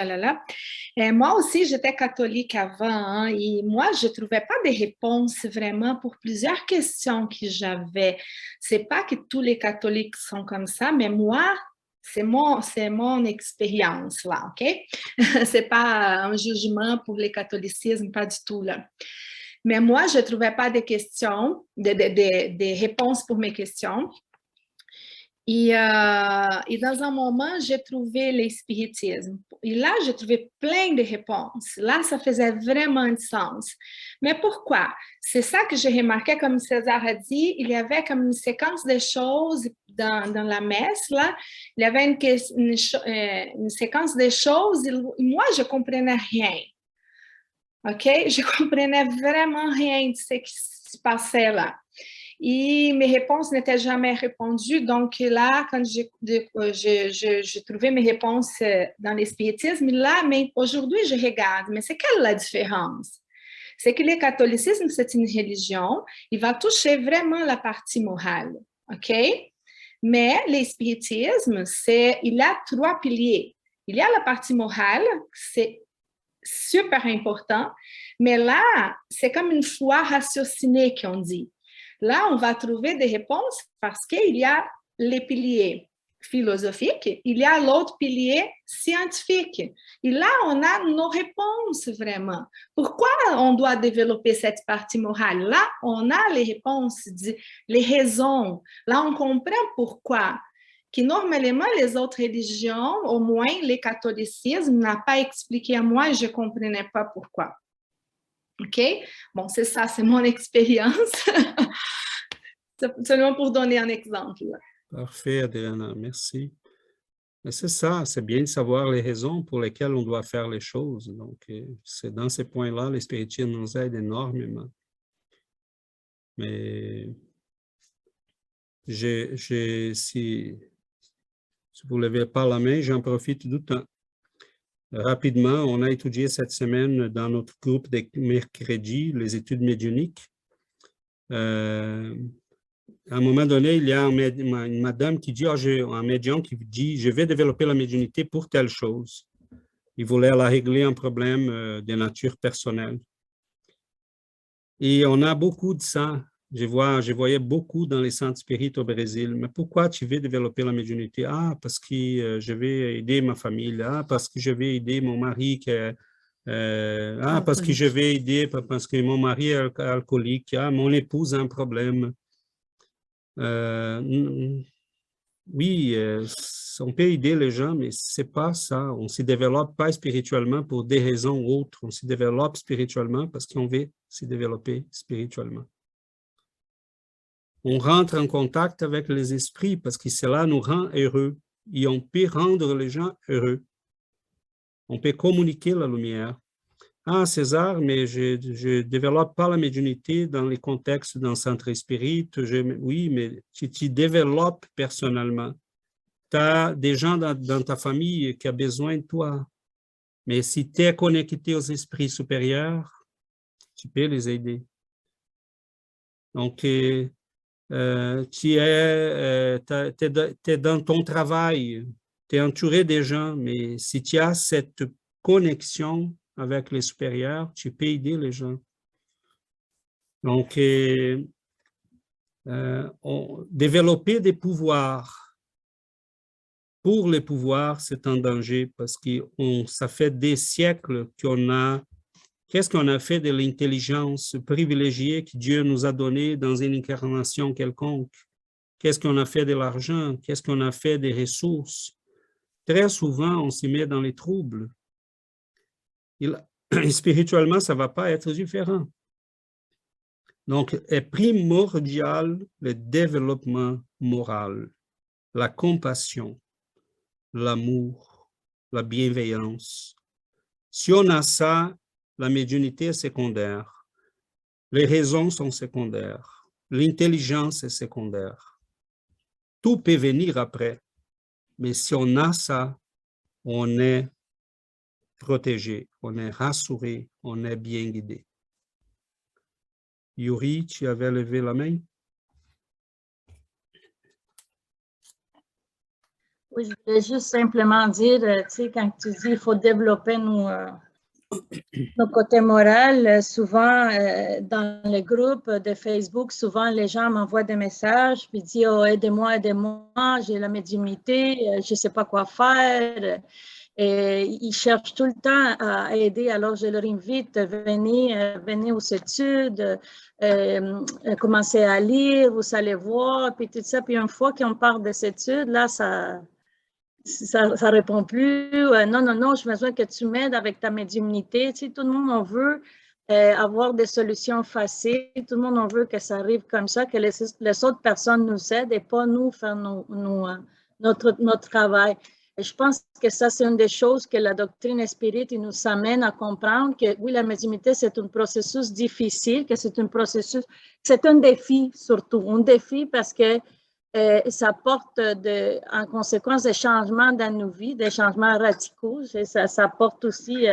[SPEAKER 5] moi aussi, j'étais catholique avant, hein, et moi, je ne trouvais pas de réponses vraiment pour plusieurs questions que j'avais. C'est pas que tous les catholiques sont comme ça, mais moi, c'est mon expérience là, OK? C'est pas un jugement pour le catholicisme, pas du tout là. Mais moi, je ne trouvais pas de questions, des réponses pour mes questions. Et dans un moment, j'ai trouvé l'espiritisme. Et là, j'ai trouvé plein de réponses. Là, ça faisait vraiment du sens. Mais pourquoi? C'est ça que j'ai remarqué, comme César a dit, il y avait comme une séquence de choses dans la messe, là. Il y avait une séquence de choses et moi, je ne comprenais rien. OK? Je ne comprenais vraiment rien de ce qui se passait là. Et mes réponses n'étaient jamais répondues. Donc là, quand j'ai trouvé mes réponses dans l'espiritisme, là, mais aujourd'hui, je regarde, mais c'est quelle la différence? C'est que le catholicisme, c'est une religion, il va toucher vraiment la partie morale, OK? Mais l'espiritisme, il a 3 piliers. Il y a la partie morale, c'est super important, mais là, c'est comme une foi rationnée qu'on dit. Là, on va trouver des réponses parce qu'il y a les piliers philosophiques, il y a l'autre pilier scientifique. Et là, on a nos réponses vraiment. Pourquoi on doit développer cette partie morale? Là, on a les réponses, les raisons. Là, on comprend pourquoi. Que normalement, les autres religions, au moins le catholicisme, n'a pas expliqué à moi et je ne comprenais pas pourquoi. OK? Bon, c'est ça, c'est mon expérience. Seulement pour donner un exemple.
[SPEAKER 4] Parfait, Adriana, merci. C'est ça, c'est bien de savoir les raisons pour lesquelles on doit faire les choses. Donc, c'est dans ces points-là, l'espiritisme nous aide énormément. Mais si vous ne levez pas la main, j'en profite du temps. Rapidement, on a étudié cette semaine dans notre groupe de mercredi les études médiumniques. À un moment donné, il y a une madame qui dit, un médium qui dit, je vais développer la médiumnité pour telle chose. Il voulait la régler un problème de nature personnelle. Et on a beaucoup de ça. Je voyais beaucoup dans les centres spirites au Brésil. Mais pourquoi tu veux développer la médiumnité? Ah, parce que je vais aider ma famille. Ah, parce que je vais aider mon mari. Parce que je vais aider, parce que mon mari est alcoolique. Ah, mon épouse a un problème. Oui, on peut aider les gens, mais c'est pas ça. On ne se développe pas spirituellement pour des raisons autres. On se développe spirituellement parce qu'on veut se développer spirituellement. On rentre en contact avec les esprits parce que cela nous rend heureux et on peut rendre les gens heureux. On peut communiquer la lumière. Ah, César, mais je ne développe pas la médiumnité dans les contextes d'un centre spirit. Oui, mais tu développes personnellement. Tu as des gens dans ta famille qui ont besoin de toi. Mais si tu es connecté aux esprits supérieurs, tu peux les aider. Donc, tu es dans ton travail, tu es entouré des gens, mais si tu as cette connexion avec les supérieurs, tu peux aider les gens. Donc, développer des pouvoirs. Pour les pouvoirs, c'est un danger parce que ça fait des siècles qu'on a... Qu'est-ce qu'on a fait de l'intelligence privilégiée que Dieu nous a donnée dans une incarnation quelconque? Qu'est-ce qu'on a fait de l'argent? Qu'est-ce qu'on a fait des ressources? Très souvent, on s'y met dans les troubles. Spirituellement, ça ne va pas être différent. Donc, est primordial le développement moral, la compassion, l'amour, la bienveillance. Si on a ça, la médiumnité est secondaire. Les raisons sont secondaires. L'intelligence est secondaire. Tout peut venir après. Mais si on a ça, on est protégé, on est rassuré, on est bien guidé. Yuri, tu avais levé la main?
[SPEAKER 7] Oui, je voulais juste simplement dire, tu sais, quand tu dis qu'il faut développer nos côtés moraux, souvent dans les groupes de Facebook, souvent les gens m'envoient des messages puis disent « Oh, aidez-moi, j'ai la médiumnité, je ne sais pas quoi faire ». Et ils cherchent tout le temps à aider. Alors, je leur invite, venez aux études, commencez à lire, vous allez voir, puis tout ça. Puis une fois qu'on part des études, là, ça répond plus. Non, non, non, j'ai besoin que tu m'aides avec ta médiumnité. Tu sais, tout le monde en veut avoir des solutions faciles. Tout le monde en veut que ça arrive comme ça, que les autres personnes nous aident et pas nous faire notre travail. Et je pense que ça, c'est une des choses que la doctrine spirit nous amène à comprendre que oui, la médiumnité, c'est un processus difficile, que c'est un défi surtout, un défi parce que ça porte en conséquence des changements dans nos vies, des changements radicaux. Ça porte aussi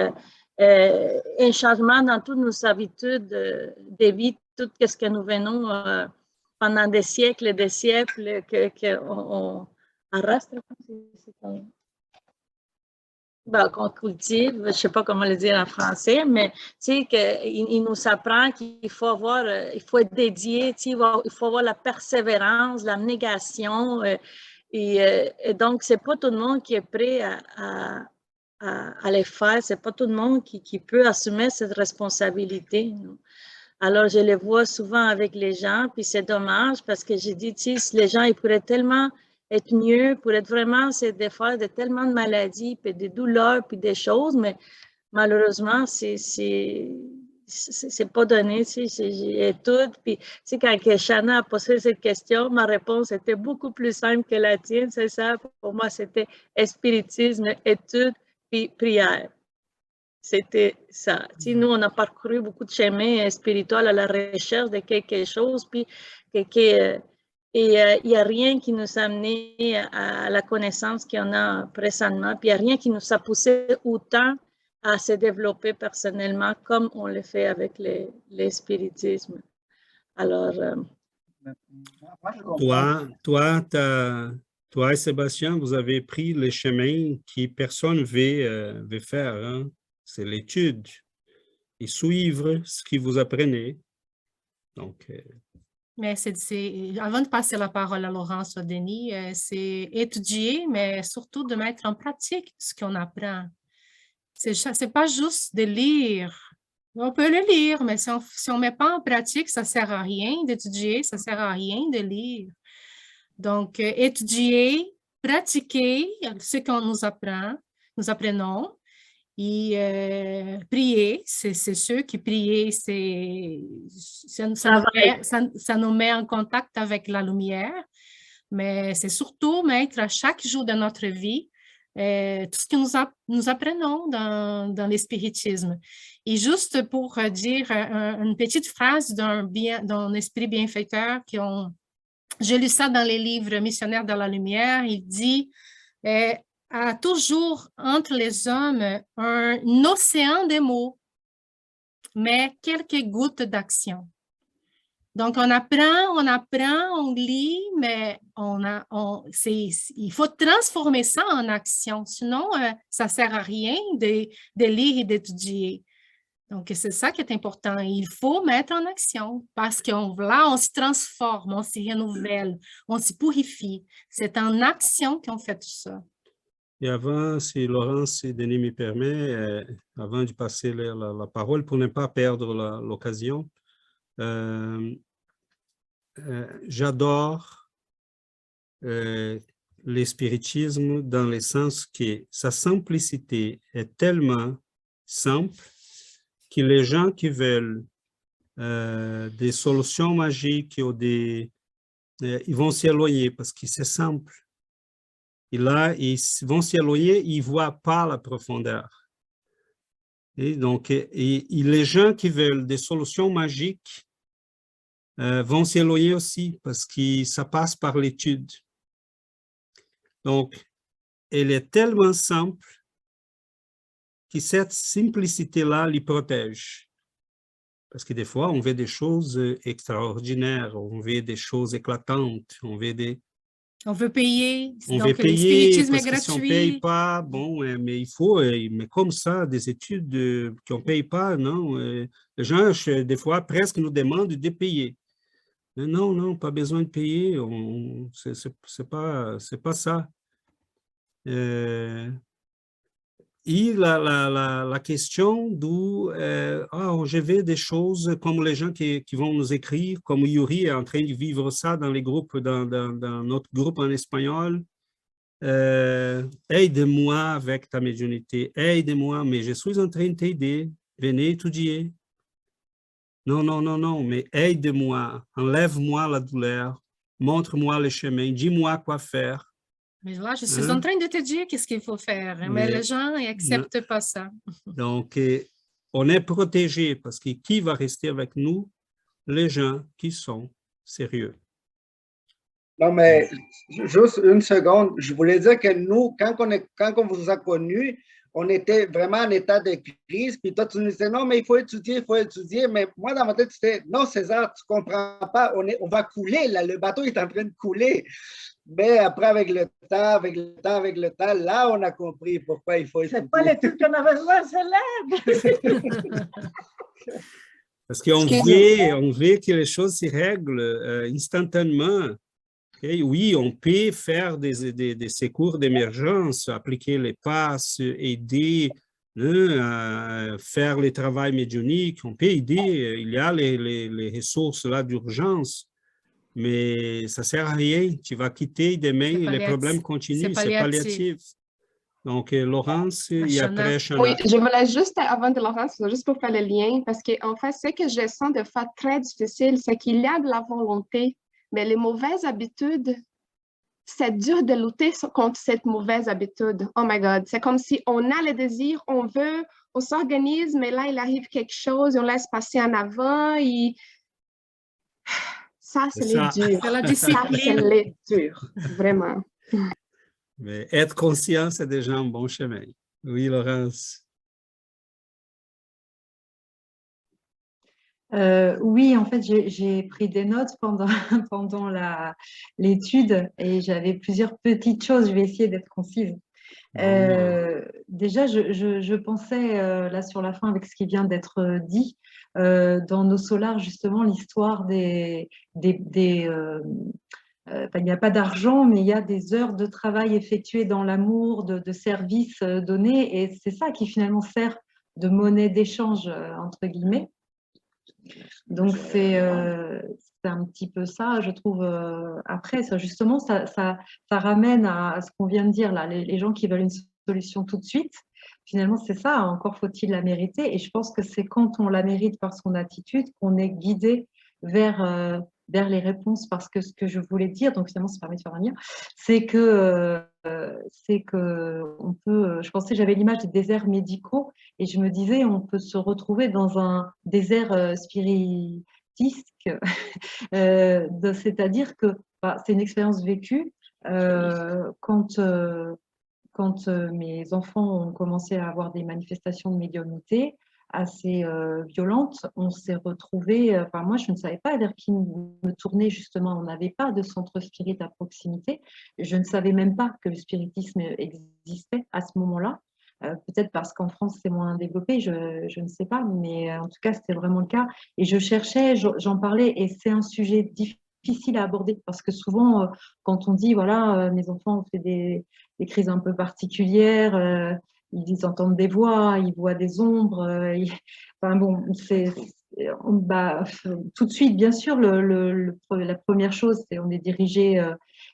[SPEAKER 7] un changement dans toutes nos habitudes de vie, tout ce que nous venons pendant des siècles et des siècles qu'on arrastre. Qu'on cultive, je ne sais pas comment le dire en français, mais tu sais, il nous apprend qu'il faut il faut être dédié, tu sais, il faut avoir la persévérance, la négation, et donc, ce n'est pas tout le monde qui est prêt à les faire, ce n'est pas tout le monde qui peut assumer cette responsabilité. Alors, je les vois souvent avec les gens, puis c'est dommage parce que j'ai dit, tu sais, les gens, ils pourraient tellement être mieux, pour être vraiment des fois de tellement de maladies, puis des douleurs, puis des choses, mais malheureusement, c'est pas donné, tu sais, j'ai tout. Puis, tu sais, quand Shana a posé cette question, ma réponse était beaucoup plus simple que la tienne, c'est ça. Pour moi, c'était spiritisme, étude, puis prière. C'était ça. Tu sais, nous, on a parcouru beaucoup de chemins spirituels à la recherche de quelque chose, puis il n'y a rien qui nous a amené à la connaissance qu'on a présentement, puis il n'y a rien qui nous a poussé autant à se développer personnellement comme on le fait avec les spiritismes. Alors...
[SPEAKER 4] Toi et Sébastien, vous avez pris le chemin que personne ne veut faire. Hein? C'est l'étude et suivre ce que vous apprenez. Donc...
[SPEAKER 1] Mais avant de passer la parole à Laurence ou Denis, c'est étudier, mais surtout de mettre en pratique ce qu'on apprend. C'est pas juste de lire. On peut le lire, mais si on met pas en pratique, ça sert à rien d'étudier, ça sert à rien de lire. Donc, étudier, pratiquer ce qu'on nous apprenons, et prier, c'est sûr que prier, ça nous met en contact avec la lumière, mais c'est surtout mettre à chaque jour de notre vie tout ce que nous apprenons dans l'espiritisme. Et juste pour dire une petite phrase d'un esprit bienfaiteur, j'ai lu ça dans les livres Missionnaires de la lumière, il dit a toujours entre les hommes un océan de mots, mais quelques gouttes d'action. Donc, on apprend, on lit, mais il faut transformer ça en action. Sinon, ça ne sert à rien de lire et d'étudier. Donc, c'est ça qui est important. Il faut mettre en action parce qu'on on se transforme, on se renouvelle, on se purifie. C'est en action qu'on fait tout ça.
[SPEAKER 4] Et avant, si Laurence et Denis me permettent, avant de passer la parole, pour ne pas perdre l'occasion, j'adore l'espiritisme dans le sens que sa simplicité est tellement simple que les gens qui veulent des solutions magiques ou ils vont s'y éloigner parce que c'est simple. Et là, ils vont s'y éloigner, ils ne voient pas la profondeur. Et donc, les gens qui veulent des solutions magiques vont s'y éloigner aussi parce que ça passe par l'étude. Donc, elle est tellement simple que cette simplicité-là les protège. Parce que des fois, on veut des choses extraordinaires, on veut des choses éclatantes, on veut payer.
[SPEAKER 1] Donc,
[SPEAKER 4] veut payer, parce
[SPEAKER 1] est gratuit.
[SPEAKER 4] Si on ne paye pas, bon, mais il faut, mais comme ça, des études qu'on ne paye pas, non. Les gens, des fois, presque nous demandent de payer. Mais non, non, pas besoin de payer, c'est pas ça. Et la question d'où je vais des choses comme les gens qui vont nous écrire, comme Yuri est en train de vivre ça dans les groupes, dans notre groupe en espagnol. Aide-moi avec ta médiumnité, aide-moi, mais je suis en train de t'aider, venez étudier. Non, non, non, non, mais aide-moi, enlève-moi la douleur, montre-moi le chemin, dis-moi quoi faire.
[SPEAKER 1] Mais là, je suis en train de te dire qu'est-ce qu'il faut faire, mais les gens n'acceptent pas ça.
[SPEAKER 4] Donc, on est protégé parce que qui va rester avec nous? Les gens qui sont sérieux.
[SPEAKER 6] Non, mais juste une seconde. Je voulais dire que nous, quand on vous a connus, on était vraiment en état de crise. Puis toi, tu nous disais, non, mais il faut étudier, il faut étudier. Mais moi, dans ma tête, c'était, non, César, tu ne comprends pas. On va couler, là. Le bateau est en train de couler. Mais après, avec le temps, là, on a compris pourquoi il faut étudier.
[SPEAKER 7] C'est pas l'étude qu'on avait besoin, c'est l'aide.
[SPEAKER 4] Parce qu'on veut que les choses se règlent instantanément. Okay? Oui, on peut faire des secours d'émergence, appliquer les passes, aider, faire le travail médiumnique, on peut aider, il y a les ressources là d'urgence, mais ça ne sert à rien. Tu vas quitter demain et les problèmes continuent, c'est palliatif. Donc, Laurence, et après Chana.
[SPEAKER 10] Oui, je voulais juste, avant de Laurence, juste pour faire le lien, parce qu'en fait, ce que je sens de faire très difficile, c'est qu'il y a de la volonté, mais les mauvaises habitudes, c'est dur de lutter contre cette mauvaise habitude. Oh my God, c'est comme si on a le désir, on veut, on s'organise, mais là, il arrive quelque chose, on laisse passer en avant, et ça, c'est les durs.
[SPEAKER 1] C'est la discipline.
[SPEAKER 10] C'est les durs, vraiment.
[SPEAKER 4] Mais être conscient, c'est déjà un bon chemin. Oui, Laurence.
[SPEAKER 3] Oui, en fait, j'ai pris des notes pendant l'étude et j'avais plusieurs petites choses. Je vais essayer d'être concise. Déjà, je pensais là sur la fin avec ce qui vient d'être dit dans nos solars, justement, l'histoire il n'y a pas d'argent, mais il y a des heures de travail effectuées dans l'amour, de services donnés, et c'est ça qui finalement sert de monnaie d'échange, entre guillemets. Donc, c'est un petit peu ça, je trouve. Après, ça, justement, ça ramène à ce qu'on vient de dire, là, les gens qui veulent une solution tout de suite. Finalement, c'est ça, encore faut-il la mériter. Et je pense que c'est quand on la mérite par son attitude qu'on est guidé vers les réponses, parce que ce que je voulais dire, donc finalement, ça permet de faire un lien, c'est que on peut, je pensais, j'avais l'image des déserts médicaux, et je me disais, on peut se retrouver dans un désert spiritistique, c'est-à-dire que c'est une expérience vécue. Quand mes enfants ont commencé à avoir des manifestations de médiumnité assez violentes, on s'est retrouvés, enfin moi je ne savais pas vers qui me tourner, justement, on n'avait pas de centre spirit à proximité, je ne savais même pas que le spiritisme existait à ce moment-là, peut-être parce qu'en France c'est moins développé, je ne sais pas, mais en tout cas c'était vraiment le cas, et je cherchais, j'en parlais, et c'est un sujet difficile à aborder, parce que souvent quand on dit voilà, mes enfants ont fait des crises un peu particulières, ils entendent des voix, ils voient des ombres. Enfin bon, tout de suite, bien sûr, la première chose, c'est on est dirigé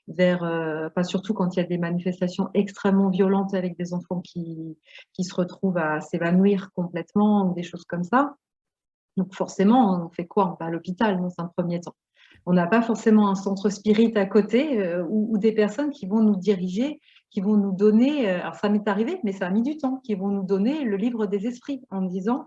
[SPEAKER 3] vers, surtout quand il y a des manifestations extrêmement violentes avec des enfants qui se retrouvent à s'évanouir complètement ou des choses comme ça. Donc forcément, on fait quoi? On va à l'hôpital dans un premier temps. On n'a pas forcément un centre spirit à côté ou des personnes qui vont nous diriger, qui vont nous donner, alors ça m'est arrivé, mais ça a mis du temps, qui vont nous donner le livre des esprits en me disant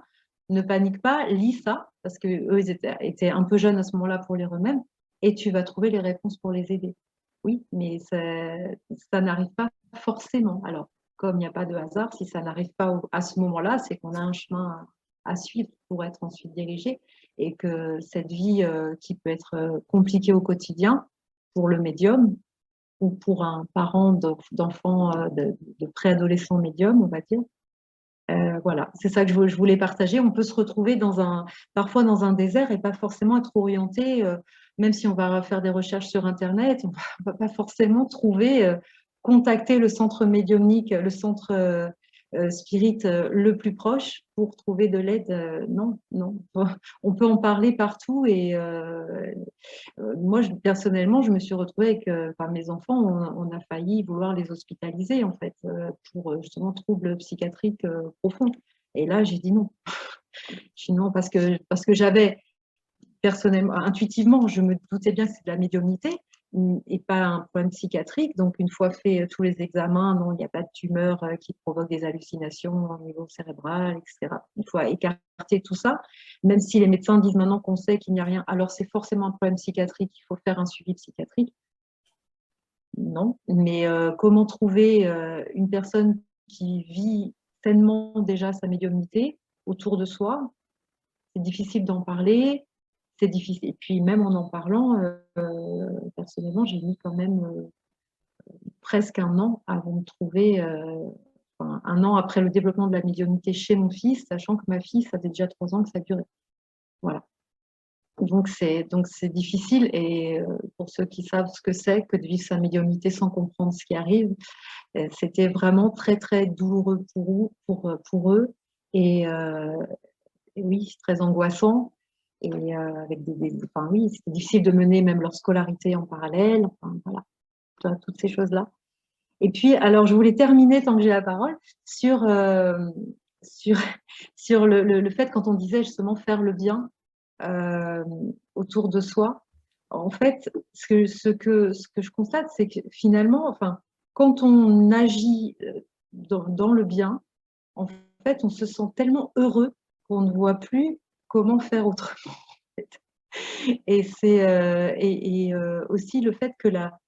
[SPEAKER 3] ne panique pas, lis ça, parce qu'eux, ils étaient un peu jeunes à ce moment-là pour lire eux-mêmes, et tu vas trouver les réponses pour les aider. Oui, mais ça n'arrive pas forcément. Alors, comme il n'y a pas de hasard, si ça n'arrive pas à ce moment-là, c'est qu'on a un chemin à suivre pour être ensuite dirigé, et que cette vie qui peut être compliquée au quotidien pour le médium ou pour un parent d'enfant, de préadolescent médium, on va dire. Voilà, c'est ça que je voulais partager. On peut se retrouver parfois dans un désert et pas forcément être orienté, même si on va faire des recherches sur Internet, on ne va pas forcément contacter le centre médiumnique, le centre spirit le plus proche pour trouver de l'aide. Non, non. On peut en parler partout et moi, personnellement, je me suis retrouvée avec mes enfants, on a failli vouloir les hospitaliser en fait pour justement troubles psychiatriques profonds. Et là, j'ai dit non. Je dis non parce que j'avais personnellement, intuitivement, je me doutais bien que c'est de la médiumnité et pas un problème psychiatrique. Donc, une fois fait tous les examens, non, il n'y a pas de tumeur qui provoque des hallucinations au niveau cérébral, etc. Il faut écarter tout ça, même si les médecins disent maintenant qu'on sait qu'il n'y a rien, alors c'est forcément un problème psychiatrique, il faut faire un suivi psychiatrique. Non, mais comment trouver une personne qui vit pleinement déjà sa médiumnité autour de soi? C'est difficile d'en parler. C'est difficile. Et puis même en parlant, personnellement, j'ai mis quand même presque un an avant de trouver, un an après le développement de la médiumnité chez mon fils, sachant que ma fille, ça fait déjà 3 ans que ça durait. Voilà. Donc c'est difficile et pour ceux qui savent ce que c'est que de vivre sa médiumnité sans comprendre ce qui arrive, c'était vraiment très très douloureux pour eux et oui, très angoissant. Et avec oui, c'était difficile de mener même leur scolarité en parallèle, enfin voilà, toutes ces choses-là. Et puis, alors je voulais terminer tant que j'ai la parole sur le fait quand on disait justement faire le bien autour de soi. En fait, ce que je constate, c'est que finalement, enfin, quand on agit dans le bien, en fait, on se sent tellement heureux qu'on ne voit plus comment faire autrement. Et c'est aussi le fait que la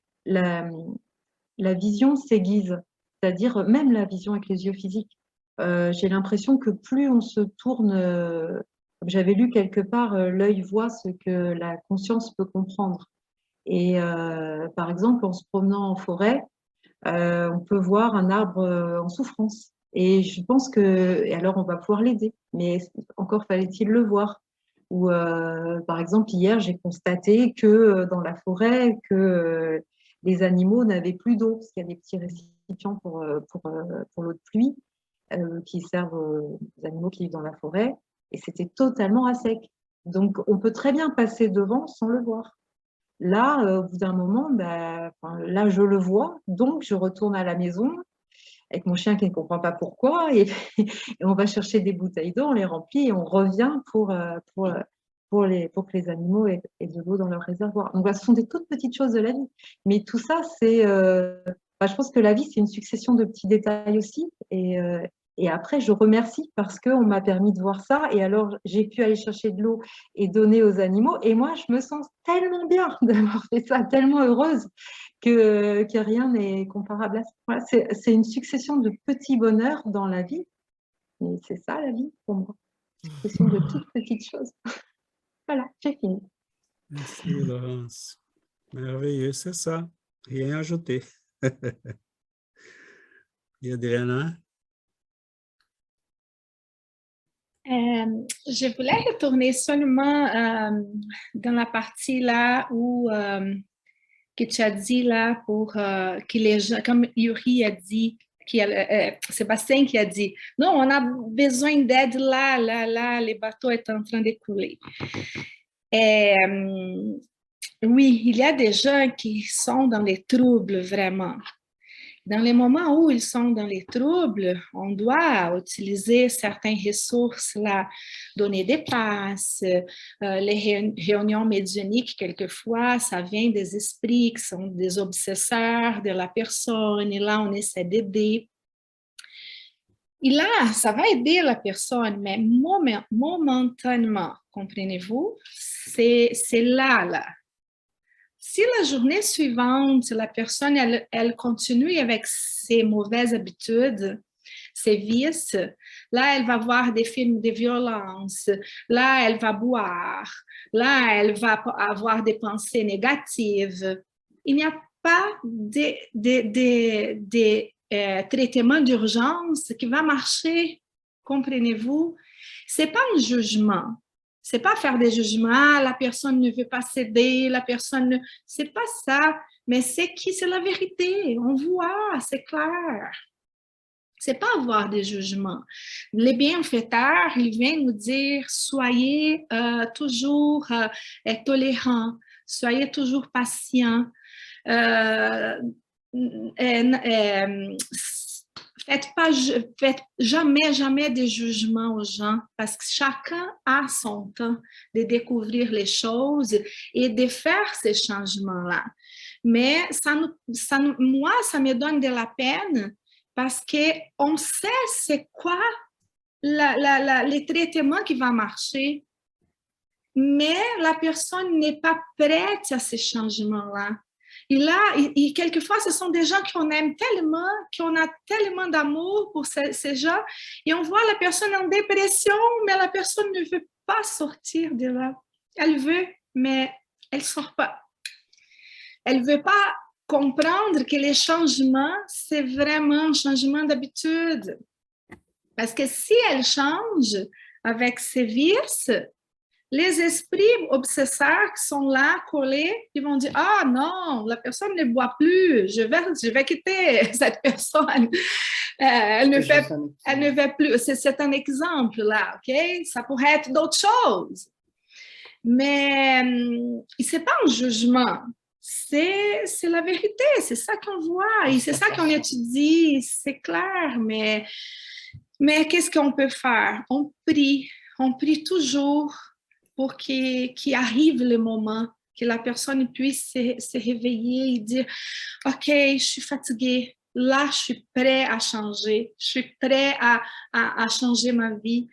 [SPEAKER 3] vision s'aiguise, c'est-à-dire même la vision avec les yeux physiques. J'ai l'impression que plus on se tourne, comme j'avais lu quelque part, l'œil voit ce que la conscience peut comprendre. Et par exemple, en se promenant en forêt, on peut voir un arbre en souffrance. Et je pense et alors on va pouvoir l'aider, mais encore fallait-il le voir. Ou par exemple, hier, j'ai constaté que dans la forêt, que les animaux n'avaient plus d'eau, parce qu'il y a des petits récipients pour l'eau de pluie qui servent aux animaux qui vivent dans la forêt, et c'était totalement à sec. Donc, on peut très bien passer devant sans le voir. Là, au bout d'un moment, là, je le vois, donc je retourne à la maison avec mon chien qui ne comprend pas pourquoi, et on va chercher des bouteilles d'eau, on les remplit et on revient pour que les animaux aient de l'eau dans leur réservoir. Donc, ce sont des toutes petites choses de la vie. Mais tout ça, je pense que la vie, c'est une succession de petits détails aussi. Et après, je remercie parce qu'on m'a permis de voir ça. Et alors, j'ai pu aller chercher de l'eau et donner aux animaux. Et moi, je me sens tellement bien d'avoir fait ça, tellement heureuse que rien n'est comparable à ça. Voilà, c'est une succession de petits bonheurs dans la vie. Mais c'est ça, la vie, pour moi. Une succession de toutes petites choses. Voilà, j'ai fini.
[SPEAKER 4] Merci, Laurence. Merveilleux, c'est ça. Rien à ajouter. Et Adriana?
[SPEAKER 5] Je voulais retourner seulement dans la partie là où que tu as dit là pour que les gens, comme Yuri a dit, Sébastien qui a dit, non, on a besoin d'aide là, les bateaux sont en train de couler. Oui, il y a des gens qui sont dans les troubles vraiment. Dans les moments où ils sont dans les troubles, on doit utiliser certaines ressources là, donner des passes, les réunions médiumniques, quelquefois, ça vient des esprits qui sont des obsesseurs de la personne, et là, on essaie d'aider. Et là, ça va aider la personne, mais momentanément, comprenez-vous, c'est là. Si la journée suivante, la personne, elle continue avec ses mauvaises habitudes, ses vices, là, elle va voir des films de violence, là, elle va boire, là, elle va avoir des pensées négatives. Il n'y a pas de traitement d'urgence qui va marcher, comprenez-vous? Ce n'est pas un jugement. C'est pas faire des jugements, la personne ne veut pas céder, la personne c'est pas ça, mais c'est la vérité, on voit, c'est clair. C'est pas avoir des jugements. Les bienfaiteurs, ils viennent nous dire, soyez toujours tolérants, soyez toujours patients, faites jamais des jugements aux gens parce que chacun a son temps de découvrir les choses et de faire ces changements-là. Mais moi, ça me donne de la peine parce qu'on sait c'est quoi les traitements qui vont marcher, mais la personne n'est pas prête à ces changements-là. Et là, quelquefois, ce sont des gens qu'on aime tellement, qu'on a tellement d'amour pour ces gens, et on voit la personne en dépression, mais la personne ne veut pas sortir de là. Elle veut, mais elle ne sort pas. Elle ne veut pas comprendre que les changements, c'est vraiment un changement d'habitude. Parce que si elle change avec ses vices, les esprits obsesseurs qui sont là, collés, ils vont dire « Ah non, la personne ne boit plus, je vais quitter cette personne. Elle ne fait plus. » C'est un exemple là, OK? Ça pourrait être d'autres choses. Mais ce n'est pas un jugement. C'est la vérité, c'est ça qu'on voit et c'est ça qu'on étudie, c'est clair. Mais qu'est-ce qu'on peut faire? On prie toujours pour qu'il arrive le moment, que la personne puisse se réveiller et dire « Ok, je suis fatiguée, là, je suis prêt à changer, je suis prêt à changer ma vie. »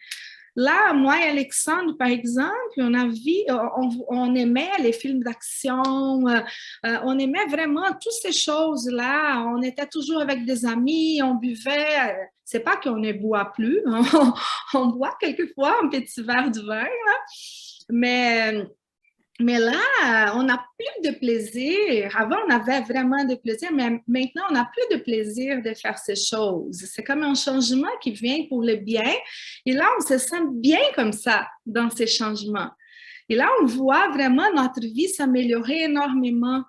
[SPEAKER 5] Là, moi et Alexandre, par exemple, on aimait les films d'action, on aimait vraiment toutes ces choses-là. On était toujours avec des amis, on buvait. C'est pas qu'on ne boit plus, on boit quelquefois un petit verre de vin, là. Mais là, on n'a plus de plaisir. Avant, on avait vraiment de plaisir, mais maintenant, on n'a plus de plaisir de faire ces choses. C'est comme un changement qui vient pour le bien. Et là, on se sent bien comme ça dans ces changements. Et là, on voit vraiment notre vie s'améliorer énormément.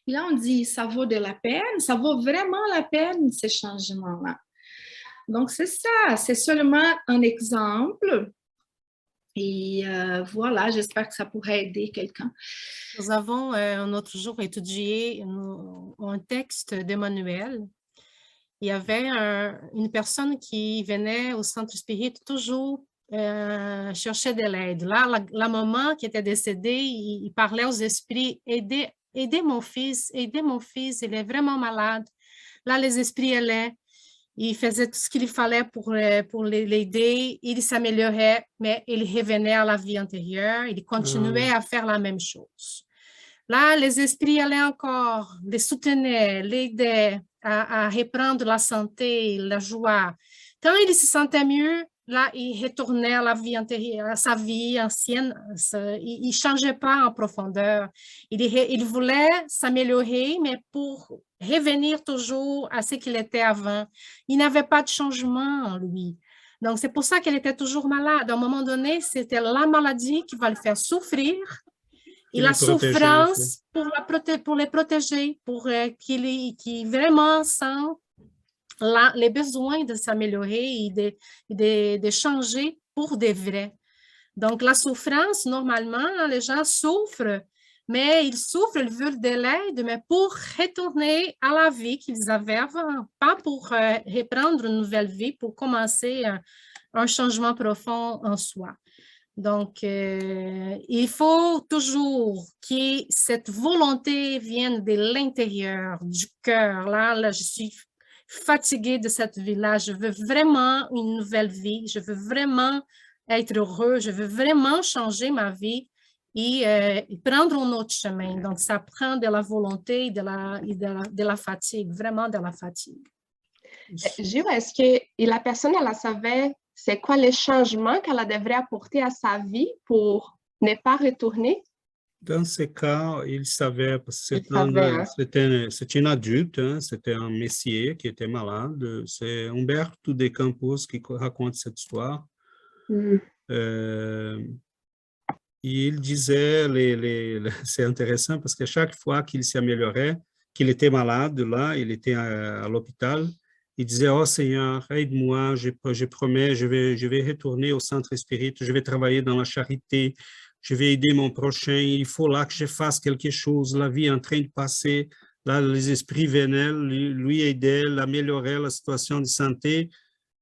[SPEAKER 5] Et là, on dit, ça vaut de la peine, ça vaut vraiment la peine, ces changements-là. Donc, c'est ça, c'est seulement un exemple. Et voilà, j'espère que ça pourrait aider quelqu'un.
[SPEAKER 1] Nous avons un autre jour étudié un texte d'Emmanuel. Il y avait une personne qui venait au centre spirit toujours chercher de l'aide. Là, la maman qui était décédée, il parlait aux esprits, aidez mon fils, il est vraiment malade. Là, les esprits allaient. Il faisait tout ce qu'il fallait pour l'aider, il s'améliorait, mais il revenait à la vie antérieure, il continuait à faire la même chose. Là, les esprits allaient encore, les soutenaient, l'aidaient à reprendre la santé, la joie. Quand il se sentait mieux, là, il retournait à la vie antérieure, à sa vie ancienne. Il ne changeait pas en profondeur. Il voulait s'améliorer, mais pour revenir toujours à ce qu'il était avant. Il n'avait pas de changement en lui. Donc, c'est pour ça qu'il était toujours malade. À un moment donné, c'était la maladie qui va le faire souffrir et la souffrance pour les protéger, pour qu'il vraiment sent les besoins de s'améliorer et de changer pour de vrai. Donc, la souffrance, normalement, les gens souffrent, mais ils souffrent, ils veulent de l'aide, mais pour retourner à la vie qu'ils avaient avant, pas pour reprendre une nouvelle vie, pour commencer un changement profond en soi. Donc, il faut toujours que cette volonté vienne de l'intérieur, du cœur. Là, je suis fatiguée de cette vie-là. Je veux vraiment une nouvelle vie. Je veux vraiment être heureux. Je veux vraiment changer ma vie et prendre un autre chemin. Donc, ça prend de la volonté et de la fatigue, vraiment de la fatigue.
[SPEAKER 10] Gilles, est-ce que la personne, elle savait c'est quoi les changements qu'elle devrait apporter à sa vie pour ne pas retourner?
[SPEAKER 4] Dans ce cas, il savait, parce que c'est un adulte, hein, c'était un messier qui était malade. C'est Humberto de Campos qui raconte cette histoire. Il disait, c'est intéressant parce que chaque fois qu'il s'améliorait, qu'il était malade, là, il était à l'hôpital, il disait, oh Seigneur, aide-moi, je promets, je vais retourner au centre spirit, je vais travailler dans la charité, je vais aider mon prochain, il faut là que je fasse quelque chose, la vie est en train de passer, là les esprits venaient, lui aidaient, amélioraient la situation de santé,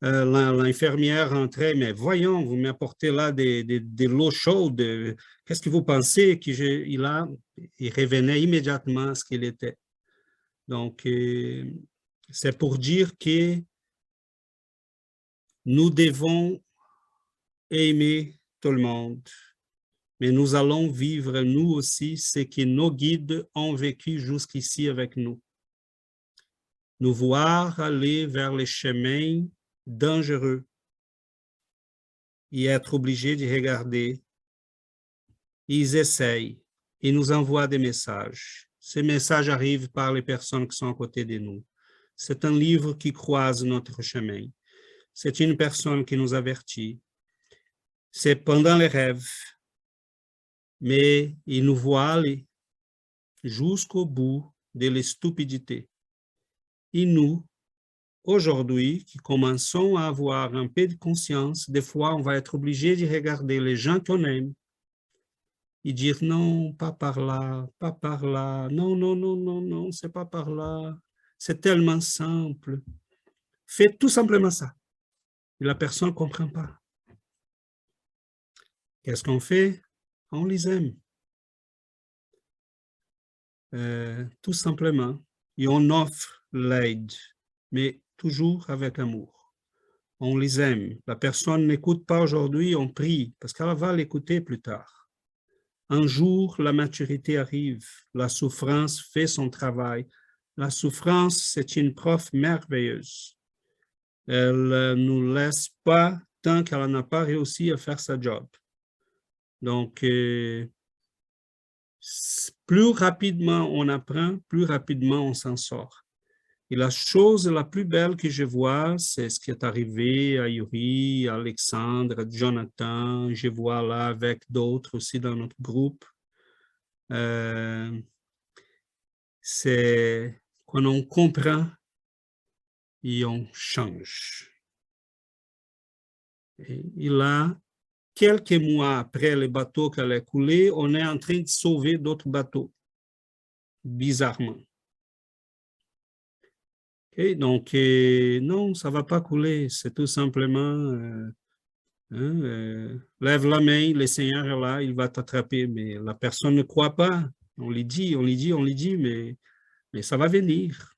[SPEAKER 4] l'infirmière rentrait, mais voyons, vous m'apportez là de l'eau chaude, qu'est-ce que vous pensez il revenait immédiatement à ce qu'il était. Donc, c'est pour dire que nous devons aimer tout le monde, mais nous allons vivre nous aussi ce que nos guides ont vécu jusqu'ici avec nous. Nous voir aller vers les chemins dangereux et être obligés de regarder. Ils essayent, ils nous envoient des messages. Ces messages arrivent par les personnes qui sont à côté de nous. C'est un livre qui croise notre chemin. C'est une personne qui nous avertit. C'est pendant les rêves, mais il nous voit aller jusqu'au bout de la stupidité. Et nous, aujourd'hui, qui commençons à avoir un peu de conscience, des fois, on va être obligé de regarder les gens qu'on aime et dire non, pas par là, non, non, non, non, non, c'est pas par là. C'est tellement simple. Faites tout simplement ça. Et la personne ne comprend pas. Qu'est-ce qu'on fait? On les aime. Tout simplement. Et on offre l'aide, mais toujours avec amour. On les aime. La personne n'écoute pas aujourd'hui, on prie, parce qu'elle va l'écouter plus tard. Un jour, la maturité arrive. La souffrance fait son travail. La souffrance, c'est une prof merveilleuse. Elle ne nous laisse pas tant qu'elle n'a pas réussi à faire sa job. Donc, plus rapidement on apprend, plus rapidement on s'en sort. Et la chose la plus belle que je vois, c'est ce qui est arrivé à Yuri, à Alexandre, à Jonathan, je vois là avec d'autres aussi dans notre groupe. C'est quand on comprend et on change. Et là, quelques mois après le bateau qui allait couler, on est en train de sauver d'autres bateaux, bizarrement. Okay, donc, non, ça ne va pas couler, c'est tout simplement, lève la main, le Seigneur est là, il va t'attraper, mais la personne ne croit pas. On lui dit, mais ça va venir.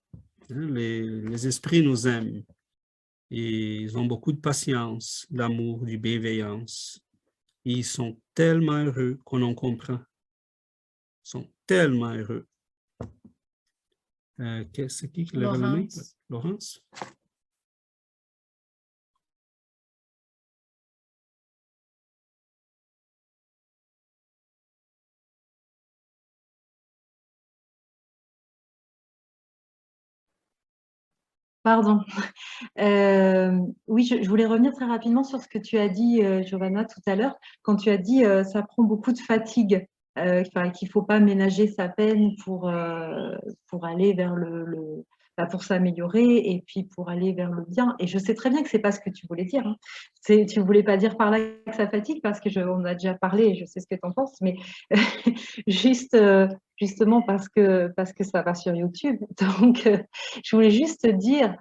[SPEAKER 4] Les esprits nous aiment. Et ils ont beaucoup de patience, d'amour, de bienveillance. Et ils sont tellement heureux qu'on en comprend. Ils sont tellement heureux. C'est qui lève la main? Laurence?
[SPEAKER 3] Pardon. Oui, je voulais revenir très rapidement sur ce que tu as dit, Giovanna, tout à l'heure, quand tu as dit ça prend beaucoup de fatigue, qu'il ne faut pas ménager sa peine pour aller vers pour s'améliorer et puis pour aller vers le bien. Et je sais très bien que ce n'est pas ce que tu voulais dire. Hein. Tu ne voulais pas dire par là que ça fatigue parce qu'on a déjà parlé et je sais ce que tu en penses, mais justement parce que ça va sur YouTube. Donc, je voulais juste dire,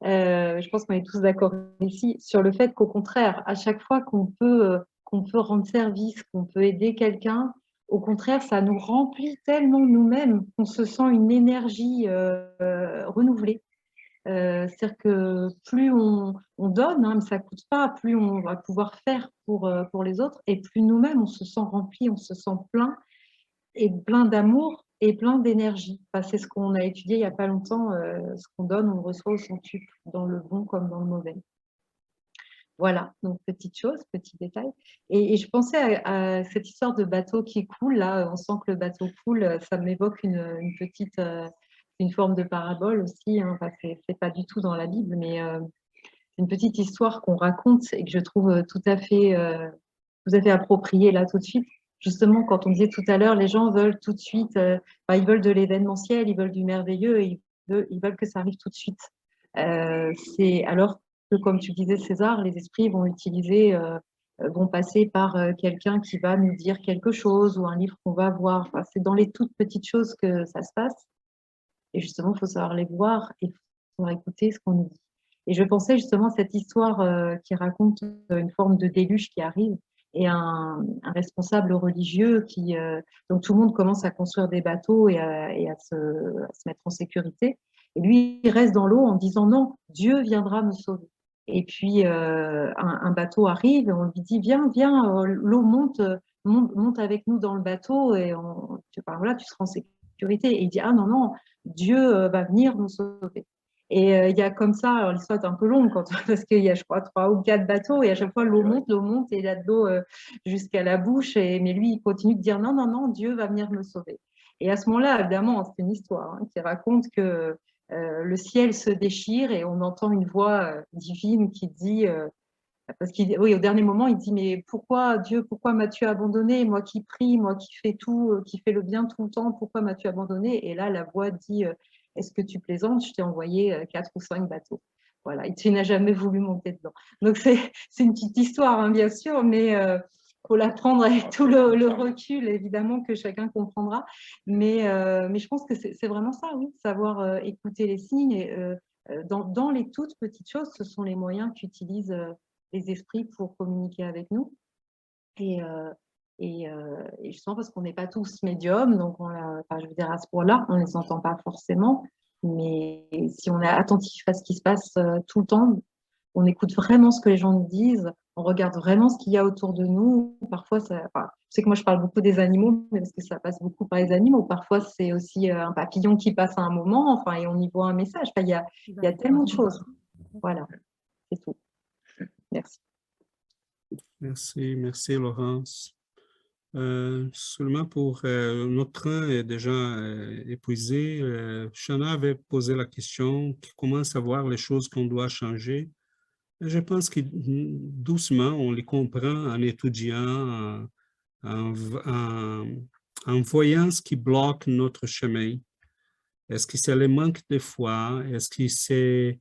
[SPEAKER 3] je pense qu'on est tous d'accord ici, sur le fait qu'au contraire, à chaque fois qu'on peut rendre service, qu'on peut aider quelqu'un, au contraire, ça nous remplit tellement nous-mêmes qu'on se sent une énergie renouvelée. C'est-à-dire que plus on donne, hein, mais ça ne coûte pas, plus on va pouvoir faire pour les autres, et plus nous-mêmes, on se sent rempli, on se sent plein, et plein d'amour et plein d'énergie. Enfin, c'est ce qu'on a étudié il n'y a pas longtemps, ce qu'on donne, on le reçoit au centuple, dans le bon comme dans le mauvais. Voilà, donc petite chose, petit détail. Et je pensais à cette histoire de bateau qui coule, là, on sent que le bateau coule, ça m'évoque une petite, une forme de parabole aussi, hein. Enfin, c'est pas du tout dans la Bible, mais une petite histoire qu'on raconte et que je trouve tout à fait appropriée là tout de suite. Justement, quand on disait tout à l'heure, les gens veulent tout de suite, ils veulent de l'événementiel, ils veulent du merveilleux, et ils veulent que ça arrive tout de suite. C'est alors que, comme tu disais, César, les esprits vont utiliser, vont passer par quelqu'un qui va nous dire quelque chose ou un livre qu'on va voir. Enfin, c'est dans les toutes petites choses que ça se passe. Et justement, il faut savoir les voir et il faut écouter ce qu'on nous dit. Et je pensais justement à cette histoire qui raconte une forme de déluge qui arrive et un responsable religieux qui, donc tout le monde commence à construire des bateaux et à se mettre en sécurité. Et lui, il reste dans l'eau en disant non, Dieu viendra me sauver. Et puis un bateau arrive et on lui dit viens, viens, l'eau monte avec nous dans le bateau et voilà, tu seras en sécurité. Et il dit ah non, non, Dieu va venir nous sauver. Et il y a comme ça, alors l'histoire est un peu longue parce qu'il y a, je crois, 3 ou 4 bateaux et à chaque fois l'eau monte et il a de l'eau jusqu'à la bouche. Mais lui, il continue de dire non, non, non, Dieu va venir me sauver. Et à ce moment-là, évidemment, c'est une histoire qui raconte que le ciel se déchire et on entend une voix divine qui dit, oui, au dernier moment, il dit mais pourquoi Dieu, pourquoi m'as-tu abandonné? Moi qui prie, moi qui fais tout, qui fais le bien tout le temps, pourquoi m'as-tu abandonné? Et là, la voix dit est-ce que tu plaisantes? Je t'ai envoyé 4 ou 5 bateaux. Voilà, et tu n'as jamais voulu monter dedans. Donc c'est une petite histoire, hein, bien sûr, mais faut la prendre avec tout le recul, évidemment, que chacun comprendra. Mais je pense que c'est vraiment ça, oui, savoir écouter les signes. Et, dans les toutes petites choses, ce sont les moyens qu'utilisent les esprits pour communiquer avec nous. Et justement, parce qu'on n'est pas tous médiums, donc je veux dire, à ce point-là, on ne les entend pas forcément. Mais si on est attentif à ce qui se passe tout le temps, on écoute vraiment ce que les gens nous disent, on regarde vraiment ce qu'il y a autour de nous. Parfois, je sais que moi, je parle beaucoup des animaux, mais parce que ça passe beaucoup par les animaux. Parfois, c'est aussi un papillon qui passe à un moment, et on y voit un message. Il y a tellement de choses. Voilà, c'est tout. Merci.
[SPEAKER 4] Merci Laurence. Seulement pour notre train est déjà épuisé. Shana avait posé la question comment savoir les choses qu'on doit changer. Je pense que doucement on les comprend en étudiant, en voyant ce qui bloque notre chemin. Est-ce que c'est le manque de foi? Est-ce que c'est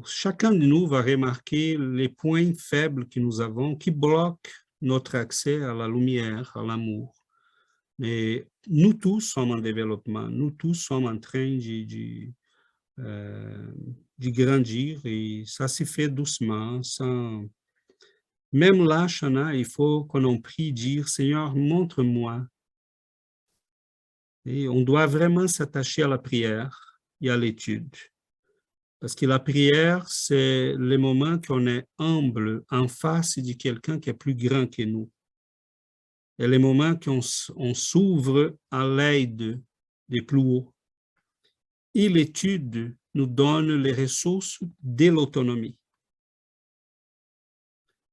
[SPEAKER 4] chacun de nous va remarquer les points faibles que nous avons qui bloquent notre accès à la lumière, à l'amour. Mais nous tous sommes en développement, nous tous sommes en train de grandir et ça se fait doucement. Sans... Même là, Shana, il faut qu'on en prie, dire, Seigneur, montre-moi. Et on doit vraiment s'attacher à la prière et à l'étude. Parce que la prière, c'est le moment qu'on est humble en face de quelqu'un qui est plus grand que nous. Et le moment qu'on s'ouvre à l'aide des plus hauts. Et l'étude nous donne les ressources de l'autonomie.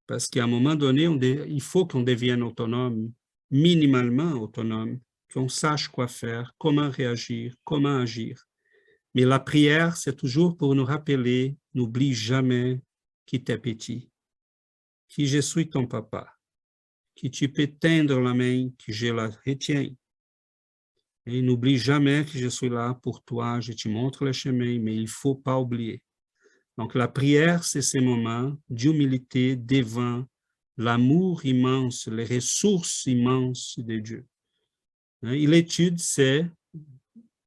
[SPEAKER 4] Parce qu'à un moment donné, il faut qu'on devienne autonome, minimalement autonome, qu'on sache quoi faire, comment réagir, comment agir. Mais la prière, c'est toujours pour nous rappeler, n'oublie jamais que tu es petit, que je suis ton papa, que tu peux tendre la main, que je la retiens. Et n'oublie jamais que je suis là pour toi, je te montre le chemin, mais il ne faut pas oublier. Donc la prière, c'est ces moments d'humilité devant l'amour immense, les ressources immenses de Dieu. Et l'étude, c'est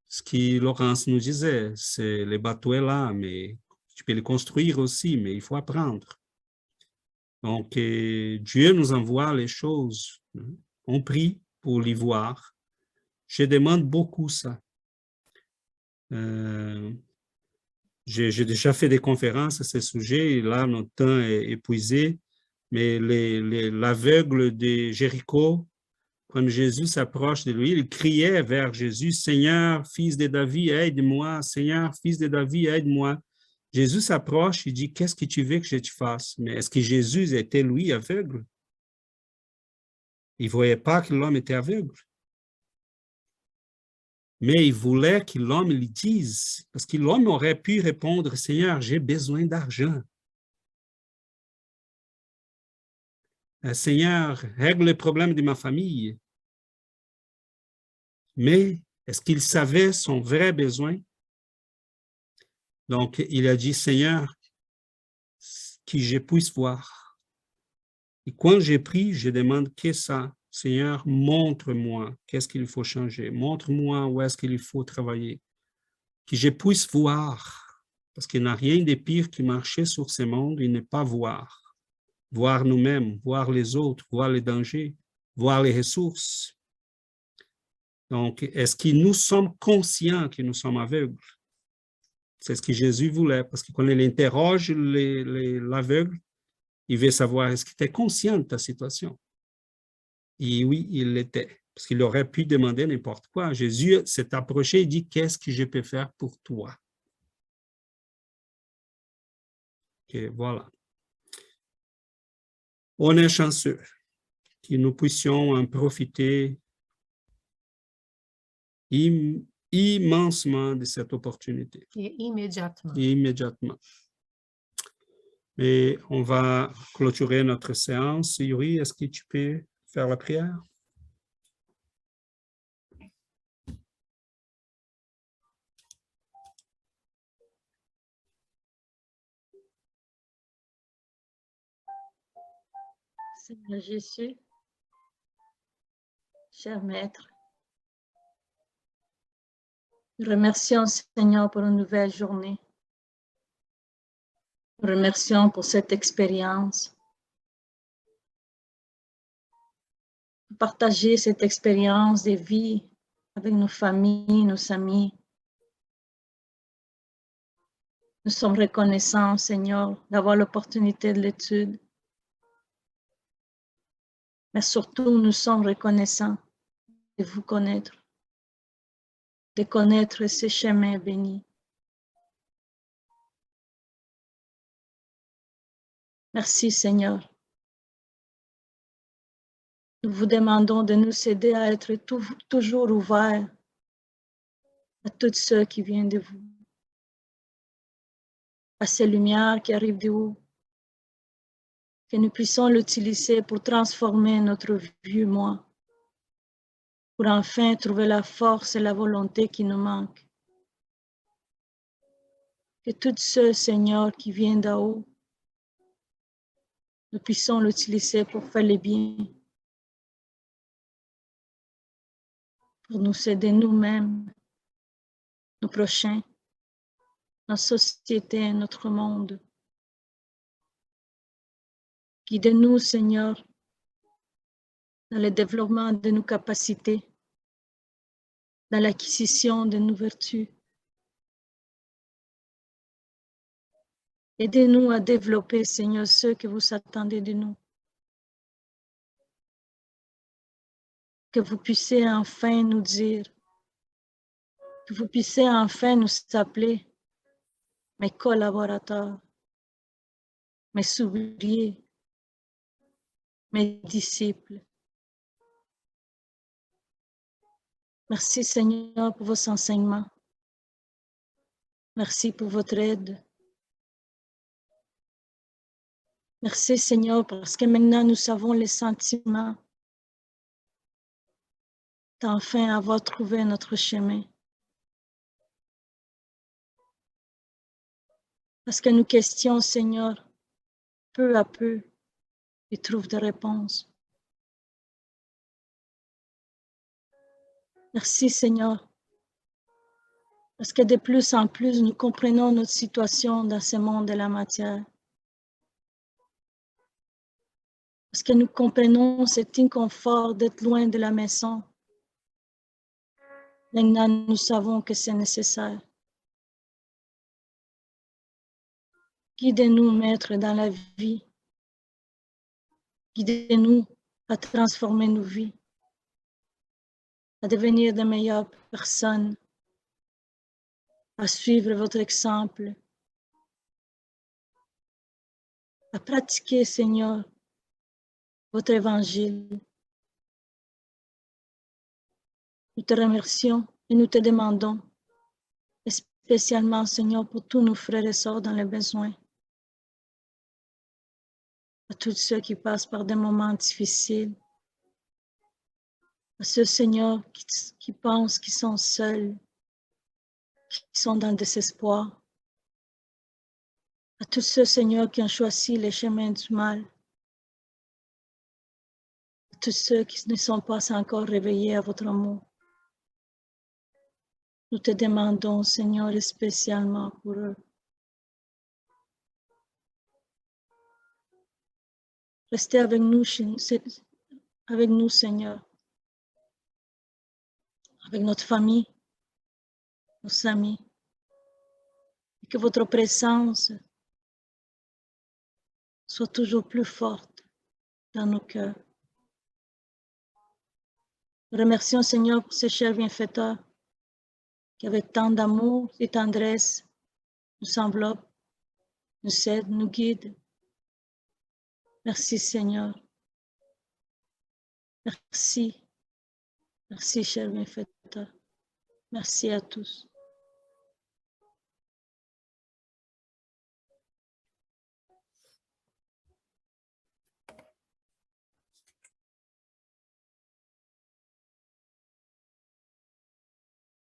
[SPEAKER 4] ce que Laurence nous disait, c'est le bateau est là, mais tu peux le construire aussi, mais il faut apprendre. Donc, Dieu nous envoie les choses. On prie pour les voir. Je demande beaucoup ça. J'ai déjà fait des conférences à ce sujet, et là, notre temps est épuisé, mais l'aveugle de Jéricho, quand Jésus s'approche de lui, il criait vers Jésus, « Seigneur, fils de David, aide-moi! Seigneur, fils de David, aide-moi! » Jésus s'approche, il dit, « Qu'est-ce que tu veux que je te fasse? » Mais est-ce que Jésus était, lui, aveugle? Il ne voyait pas que l'homme était aveugle. Mais il voulait que l'homme lui dise, parce que l'homme aurait pu répondre, « Seigneur, j'ai besoin d'argent. Seigneur, règle le problème de ma famille. » Mais Est-ce qu'il savait son vrai besoin? Donc, il a dit, Seigneur, que je puisse voir. Et quand j'ai pris, je demande, qu'est-ce que ça? Seigneur, montre-moi qu'est-ce qu'il faut changer. Montre-moi où est-ce qu'il faut travailler. Que je puisse voir. Parce qu'il n'y a rien de pire que marcher sur ce monde et ne pas voir. Voir nous-mêmes, voir les autres, voir les dangers, voir les ressources. Donc, est-ce que nous sommes conscients que nous sommes aveugles? C'est ce que Jésus voulait, parce que quand il interroge l'aveugle, il veut savoir, est-ce que tu es conscient de ta situation? Et oui, il l'était, parce qu'il aurait pu demander n'importe quoi. Jésus s'est approché et dit, qu'est-ce que je peux faire pour toi? Okay, voilà. On est chanceux que nous puissions en profiter immensement de cette opportunité.
[SPEAKER 1] Et immédiatement.
[SPEAKER 4] Immédiatement. Mais on va clôturer notre séance. Yuri, est-ce que tu peux faire la prière?
[SPEAKER 7] Seigneur Jésus, cher Maître, nous remercions Seigneur pour une nouvelle journée. Nous remercions pour cette expérience. Partager cette expérience de vie avec nos familles, nos amis. Nous sommes reconnaissants, Seigneur, d'avoir l'opportunité de l'étude. Mais surtout, nous sommes reconnaissants de vous connaître, de connaître ces chemins bénis. Merci, Seigneur. Nous vous demandons de nous aider à être toujours ouverts à tous ceux qui viennent de vous, à ces lumières qui arrivent de haut, que nous puissions l'utiliser pour transformer notre vieux moi, pour enfin trouver la force et la volonté qui nous manquent. Que tous ceux, Seigneur, qui viennent d'en haut, nous puissions l'utiliser pour faire le bien, pour nous aider nous-mêmes, nos prochains, notre société, notre monde. Guide-nous, Seigneur, dans le développement de nos capacités, dans l'acquisition de nos vertus. Aidez-nous à développer, Seigneur, ce que vous attendez de nous. Que vous puissiez enfin nous dire, que vous puissiez enfin nous appeler mes collaborateurs, mes ouvriers, mes disciples. Merci, Seigneur, pour vos enseignements. Merci pour votre aide. Merci, Seigneur, parce que maintenant nous savons les sentiments d'enfin avoir trouvé notre chemin. Parce que nous questionnons, Seigneur, peu à peu, ils trouvent des réponses. Merci, Seigneur, parce que de plus en plus, nous comprenons notre situation dans ce monde de la matière. Parce que nous comprenons cet inconfort d'être loin de la maison. Maintenant, nous savons que c'est nécessaire. Guidez-nous, Maître, dans la vie. Guidez-nous à transformer nos vies, à devenir de meilleures personnes, à suivre votre exemple, à pratiquer, Seigneur, votre évangile. Nous te remercions et nous te demandons, spécialement, Seigneur, pour tous nos frères et sœurs dans les besoins, à tous ceux qui passent par des moments difficiles, à ceux, Seigneur, qui pensent qu'ils sont seuls, qui sont dans le désespoir, à tous ceux, Seigneur, qui ont choisi les chemins du mal, à tous ceux qui ne sont pas encore réveillés à votre amour. Nous te demandons, Seigneur, spécialement pour eux. Restez avec nous, Seigneur, avec notre famille, nos amis, et que votre présence soit toujours plus forte dans nos cœurs. Nous remercions, Seigneur, pour ces chers bienfaiteurs qui, avec tant d'amour et tendresse, nous enveloppent, nous aident, nous guident. Merci, Seigneur. Merci. Merci, chers bienfaiteurs. Merci à tous.